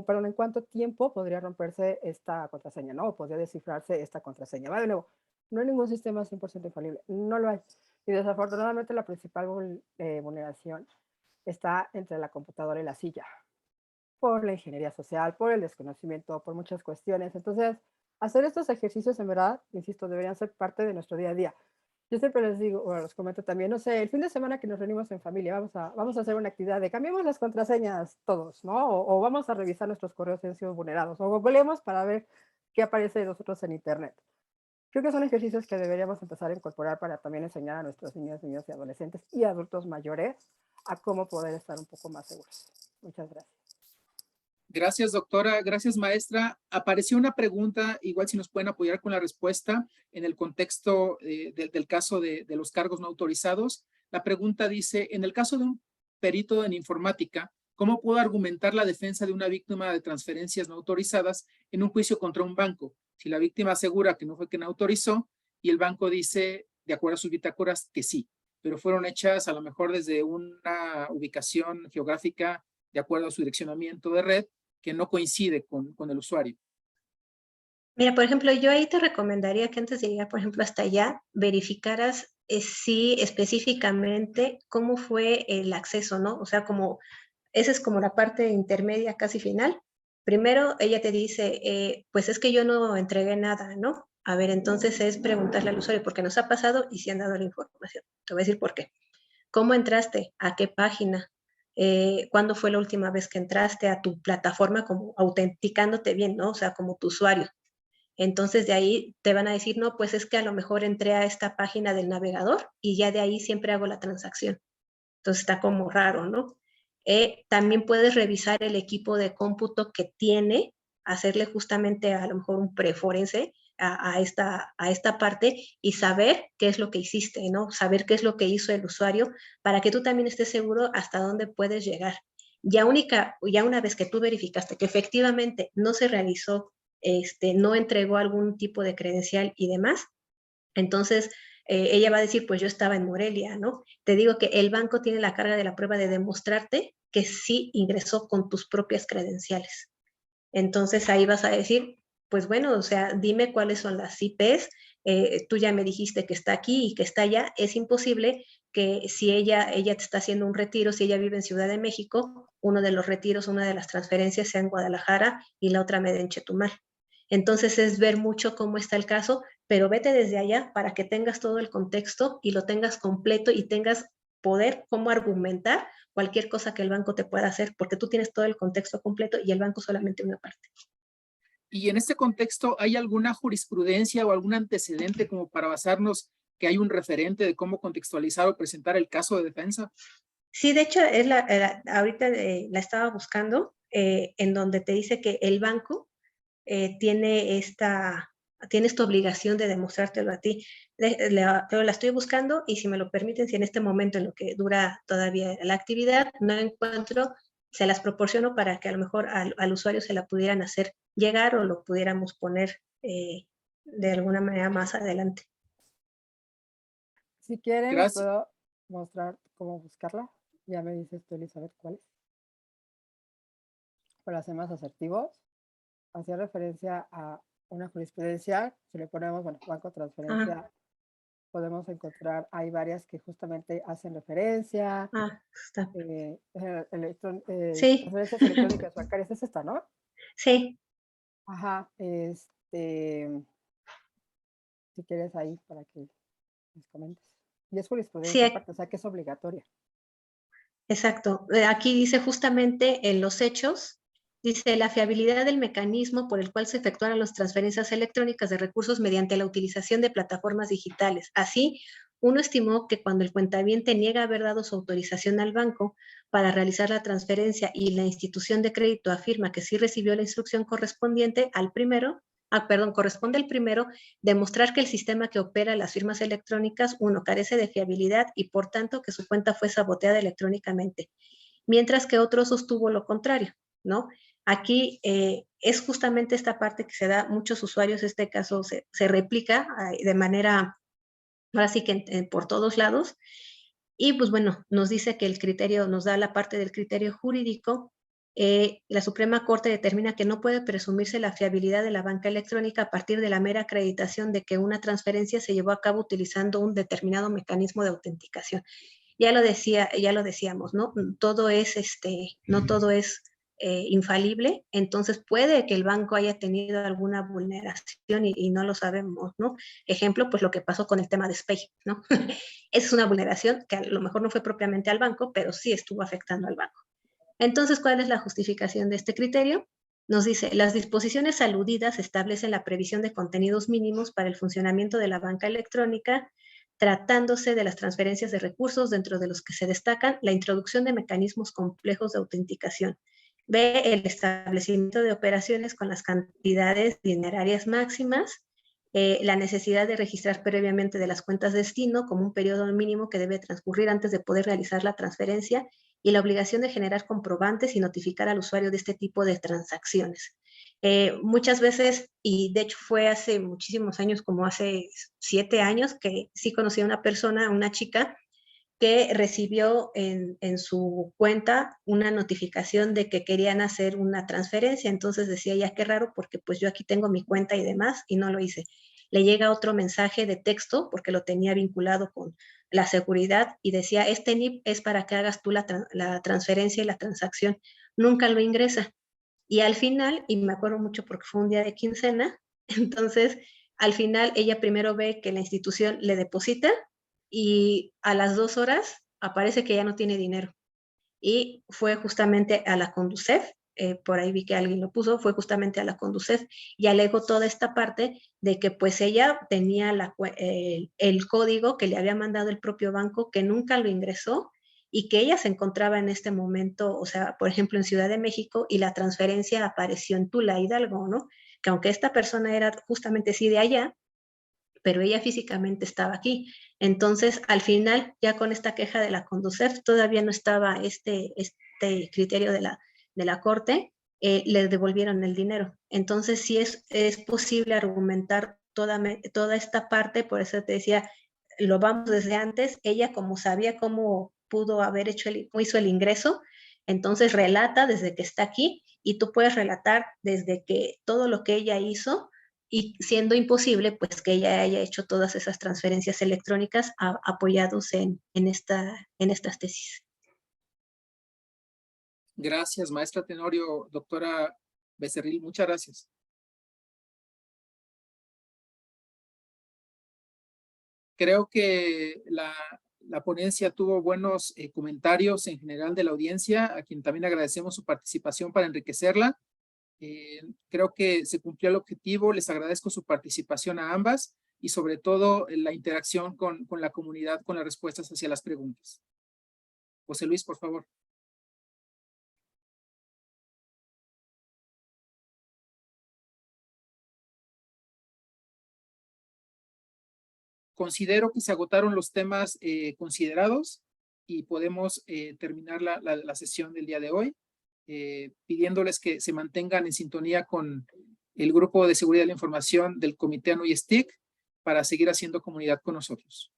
perdón, ¿en cuánto tiempo podría romperse esta contraseña, ¿no? O podría descifrarse esta contraseña. Va de nuevo, no hay ningún sistema 100% infalible, no lo hay. Y desafortunadamente la principal vulneración está entre la computadora y la silla, por la ingeniería social, por el desconocimiento, por muchas cuestiones. Entonces, hacer estos ejercicios, en verdad, insisto, deberían ser parte de nuestro día a día. Yo siempre les digo, o les comento también, no sé, el fin de semana que nos reunimos en familia, vamos a hacer una actividad de cambiemos las contraseñas todos, ¿no? O vamos a revisar nuestros correos si han sido vulnerados, o googleemos para ver qué aparece de nosotros en Internet. Creo que son ejercicios que deberíamos empezar a incorporar para también enseñar a nuestros niños, niños y adolescentes y adultos mayores a cómo poder estar un poco más seguros. Muchas gracias. Gracias, doctora. Gracias, maestra. Apareció una pregunta, igual si nos pueden apoyar con la respuesta en el contexto del caso de los cargos no autorizados. La pregunta dice, en el caso de un perito en informática, ¿cómo puedo argumentar la defensa de una víctima de transferencias no autorizadas en un juicio contra un banco? Si la víctima asegura que no fue quien autorizó y el banco dice, de acuerdo a sus bitácoras, que sí, pero fueron hechas a lo mejor desde una ubicación geográfica de acuerdo a su direccionamiento de red, que no coincide con el usuario. Mira, por ejemplo, yo ahí te recomendaría que antes de llegar, por ejemplo, hasta allá, verificaras si específicamente cómo fue el acceso, ¿no? O sea, como esa es como la parte intermedia, casi final. Primero, ella te dice, pues es que yo no entregué nada, ¿no? A ver, entonces es preguntarle al usuario por qué nos ha pasado y si han dado la información. Te voy a decir por qué. ¿Cómo entraste? ¿A qué página? ¿Cuándo fue la última vez que entraste a tu plataforma como autenticándote bien, ¿no? O sea, como tu usuario. Entonces de ahí te van a decir, no, pues es que a lo mejor entré a esta página del navegador y ya de ahí siempre hago la transacción. Entonces está como raro, ¿no? También puedes revisar el equipo de cómputo que tiene, hacerle justamente a lo mejor un preforense a esta parte y saber qué es lo que hiciste, ¿no? Saber qué es lo que hizo el usuario para que tú también estés seguro hasta dónde puedes llegar. Ya una vez que tú verificaste que efectivamente no se realizó, no entregó algún tipo de credencial y demás, entonces ella va a decir, pues yo estaba en Morelia, ¿no? Te digo que el banco tiene la carga de la prueba de demostrarte que sí ingresó con tus propias credenciales. Entonces ahí vas a decir, pues bueno, o sea, dime cuáles son las IPs, tú ya me dijiste que está aquí y que está allá, es imposible que si ella te está haciendo un retiro, si ella vive en Ciudad de México, uno de los retiros, una de las transferencias sea en Guadalajara y la otra me den Chetumal. Entonces es ver mucho cómo está el caso, pero vete desde allá para que tengas todo el contexto y lo tengas completo y tengas poder cómo argumentar cualquier cosa que el banco te pueda hacer, porque tú tienes todo el contexto completo y el banco solamente una parte. Y en este contexto, ¿hay alguna jurisprudencia o algún antecedente como para basarnos que hay un referente de cómo contextualizar o presentar el caso de defensa? Sí, de hecho, ahorita la estaba buscando, en donde te dice que el banco tiene esta obligación de demostrártelo a ti. La estoy buscando y si me lo permiten, si en este momento en lo que dura todavía la actividad no la encuentro, se las proporciono para que a lo mejor al usuario se la pudieran hacer llegar o lo pudiéramos poner de alguna manera más adelante. Si quieren, les Gracias. puedo mostrar cómo buscarla. Ya me dices tú, Elizabeth, cuál es. Para ser más asertivos, hacía referencia a una jurisprudencia. Si le ponemos, bueno, banco transferencia, podemos encontrar, hay varias que justamente hacen referencia. Está. Sí. Transferencias electrónicas bancarias, es esta, ¿no? Sí. Ajá, si quieres ahí para que les comentes. Y es jurisprudencia aparte, o sea que es obligatoria. Exacto. Aquí dice justamente en los hechos, dice la fiabilidad del mecanismo por el cual se efectuaron las transferencias electrónicas de recursos mediante la utilización de plataformas digitales. Así, uno estimó que cuando el cuentaviente niega haber dado su autorización al banco para realizar la transferencia y la institución de crédito afirma que sí recibió la instrucción correspondiente al primero, corresponde al primero demostrar que el sistema que opera las firmas electrónicas, uno, carece de fiabilidad y por tanto que su cuenta fue saboteada electrónicamente, mientras que otro sostuvo lo contrario, ¿no? Aquí es justamente esta parte que se da a muchos usuarios, este caso se replica de manera, ahora sí que por todos lados, y pues bueno, nos dice que el criterio, nos da la parte del criterio jurídico. La Suprema Corte determina que no puede presumirse la fiabilidad de la banca electrónica a partir de la mera acreditación de que una transferencia se llevó a cabo utilizando un determinado mecanismo de autenticación. Ya lo decíamos, ¿no? Todo es, no todo es infalible, entonces puede que el banco haya tenido alguna vulneración y no lo sabemos, ¿no? Ejemplo, pues lo que pasó con el tema de SPEI, ¿no? Esa es una vulneración que a lo mejor no fue propiamente al banco, pero sí estuvo afectando al banco. Entonces, ¿cuál es la justificación de este criterio? Nos dice, las disposiciones aludidas establecen la previsión de contenidos mínimos para el funcionamiento de la banca electrónica, tratándose de las transferencias de recursos, dentro de los que se destacan la introducción de mecanismos complejos de autenticación. B, el establecimiento de operaciones con las cantidades dinerarias máximas, la necesidad de registrar previamente de las cuentas de destino como un periodo mínimo que debe transcurrir antes de poder realizar la transferencia y la obligación de generar comprobantes y notificar al usuario de este tipo de transacciones. Muchas veces, y de hecho fue hace muchísimos años, como hace 7 años, que sí conocí a una persona, una chica, que recibió en su cuenta una notificación de que querían hacer una transferencia. Entonces decía, ya qué raro, porque pues yo aquí tengo mi cuenta y demás, y no lo hice. Le llega otro mensaje de texto, porque lo tenía vinculado con la seguridad, y decía, este NIP es para que hagas tú la transferencia y la transacción. Nunca lo ingresa. Y al final, y me acuerdo mucho porque fue un día de quincena, entonces al final ella primero ve que la institución le deposita y a las 2 horas aparece que ya no tiene dinero. Y fue justamente a la Conducef, por ahí vi que alguien lo puso, fue justamente a la Conducef y alegó toda esta parte de que pues ella tenía el código que le había mandado el propio banco, que nunca lo ingresó y que ella se encontraba en este momento, o sea, por ejemplo, en Ciudad de México y la transferencia apareció en Tula, Hidalgo, ¿no? Que aunque esta persona era justamente sí de allá, pero ella físicamente estaba aquí. Entonces, al final, ya con esta queja de la Conducef, todavía no estaba este criterio de la Corte, le devolvieron el dinero. Entonces, sí es posible argumentar toda esta parte, por eso te decía, lo vamos desde antes, ella como sabía cómo pudo haber cómo hizo el ingreso, entonces relata desde que está aquí y tú puedes relatar desde que todo lo que ella hizo y siendo imposible, pues que ella haya hecho todas esas transferencias electrónicas apoyados en estas tesis. Gracias, maestra Tenorio, doctora Becerril, muchas gracias. Creo que la ponencia tuvo buenos comentarios en general de la audiencia, a quien también agradecemos su participación para enriquecerla. Creo que se cumplió el objetivo, les agradezco su participación a ambas y sobre todo la interacción con la comunidad, con las respuestas hacia las preguntas. José Luis, por favor. Considero que se agotaron los temas considerados y podemos terminar la sesión del día de hoy. pidiéndoles que se mantengan en sintonía con el Grupo de Seguridad de la Información del Comité ANUYSTIC para seguir haciendo comunidad con nosotros.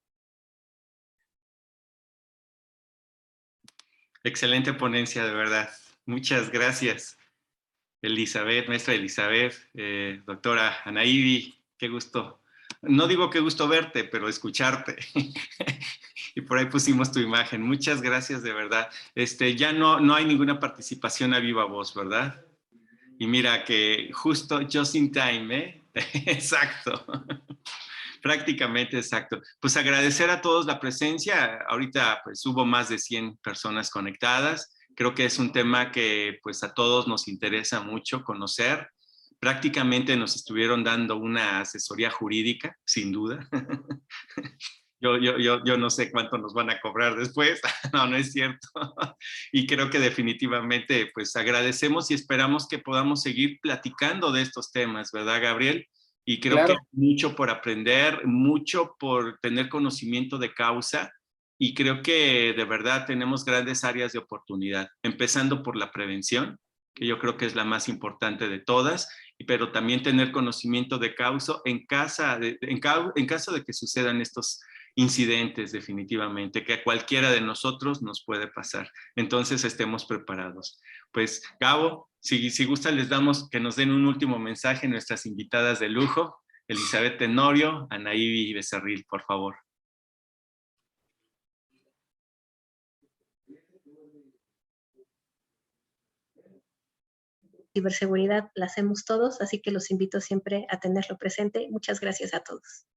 Excelente ponencia, de verdad. Muchas gracias, Elizabeth, maestra Elizabeth, doctora Anaídi, qué gusto. No digo qué gusto verte, pero escucharte. Y por ahí pusimos tu imagen. Muchas gracias, de verdad. Ya no hay ninguna participación a viva voz, ¿verdad? Y mira que justo just in time, ¿eh? Exacto. Prácticamente exacto. Pues agradecer a todos la presencia. Ahorita pues hubo más de 100 personas conectadas. Creo que es un tema que pues a todos nos interesa mucho conocer. Prácticamente nos estuvieron dando una asesoría jurídica, sin duda. Yo no sé cuánto nos van a cobrar después. No es cierto. Y creo que definitivamente pues agradecemos y esperamos que podamos seguir platicando de estos temas, ¿verdad, Gabriel? Y creo que hay mucho por aprender, mucho por tener conocimiento de causa, y creo que de verdad tenemos grandes áreas de oportunidad, empezando por la prevención, que yo creo que es la más importante de todas, pero también tener conocimiento de causa en caso de que sucedan estos incidentes, definitivamente, que a cualquiera de nosotros nos puede pasar. Entonces estemos preparados. Pues, Gabo, si gusta, les damos que nos den un último mensaje nuestras invitadas de lujo, Elizabeth Tenorio, Anaídi Becerril, por favor. Ciberseguridad la hacemos todos, así que los invito siempre a tenerlo presente. Muchas gracias a todos.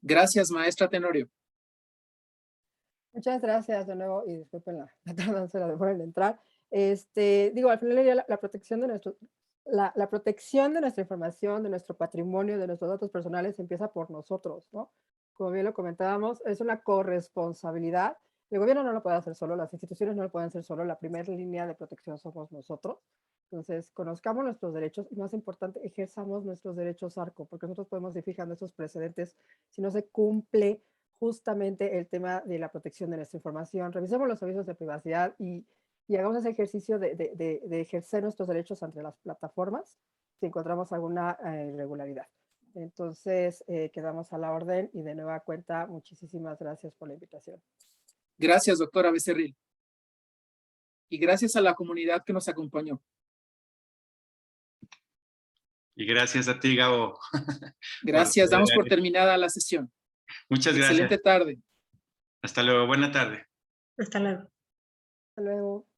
Gracias, maestra Tenorio. Muchas gracias de nuevo y disculpen la tardanza, la demora en entrar. Digo, al final del día, la protección de la protección de nuestra información, de nuestro patrimonio, de nuestros datos personales empieza por nosotros, ¿no? Como bien lo comentábamos, es una corresponsabilidad. El gobierno no lo puede hacer solo, las instituciones no lo pueden hacer solo, la primera línea de protección somos nosotros. Entonces, conozcamos nuestros derechos y, más importante, ejerzamos nuestros derechos ARCO, porque nosotros podemos ir fijando esos precedentes si no se cumple justamente el tema de la protección de nuestra información. Revisemos los avisos de privacidad y hagamos ese ejercicio de ejercer nuestros derechos ante las plataformas si encontramos alguna irregularidad. Entonces, quedamos a la orden y de nueva cuenta, muchísimas gracias por la invitación. Gracias, doctora Becerril. Y gracias a la comunidad que nos acompañó. Y gracias a ti, Gabo. Gracias, damos por terminada la sesión. Muchas gracias. Excelente tarde. Hasta luego, buena tarde. Hasta luego. Hasta luego.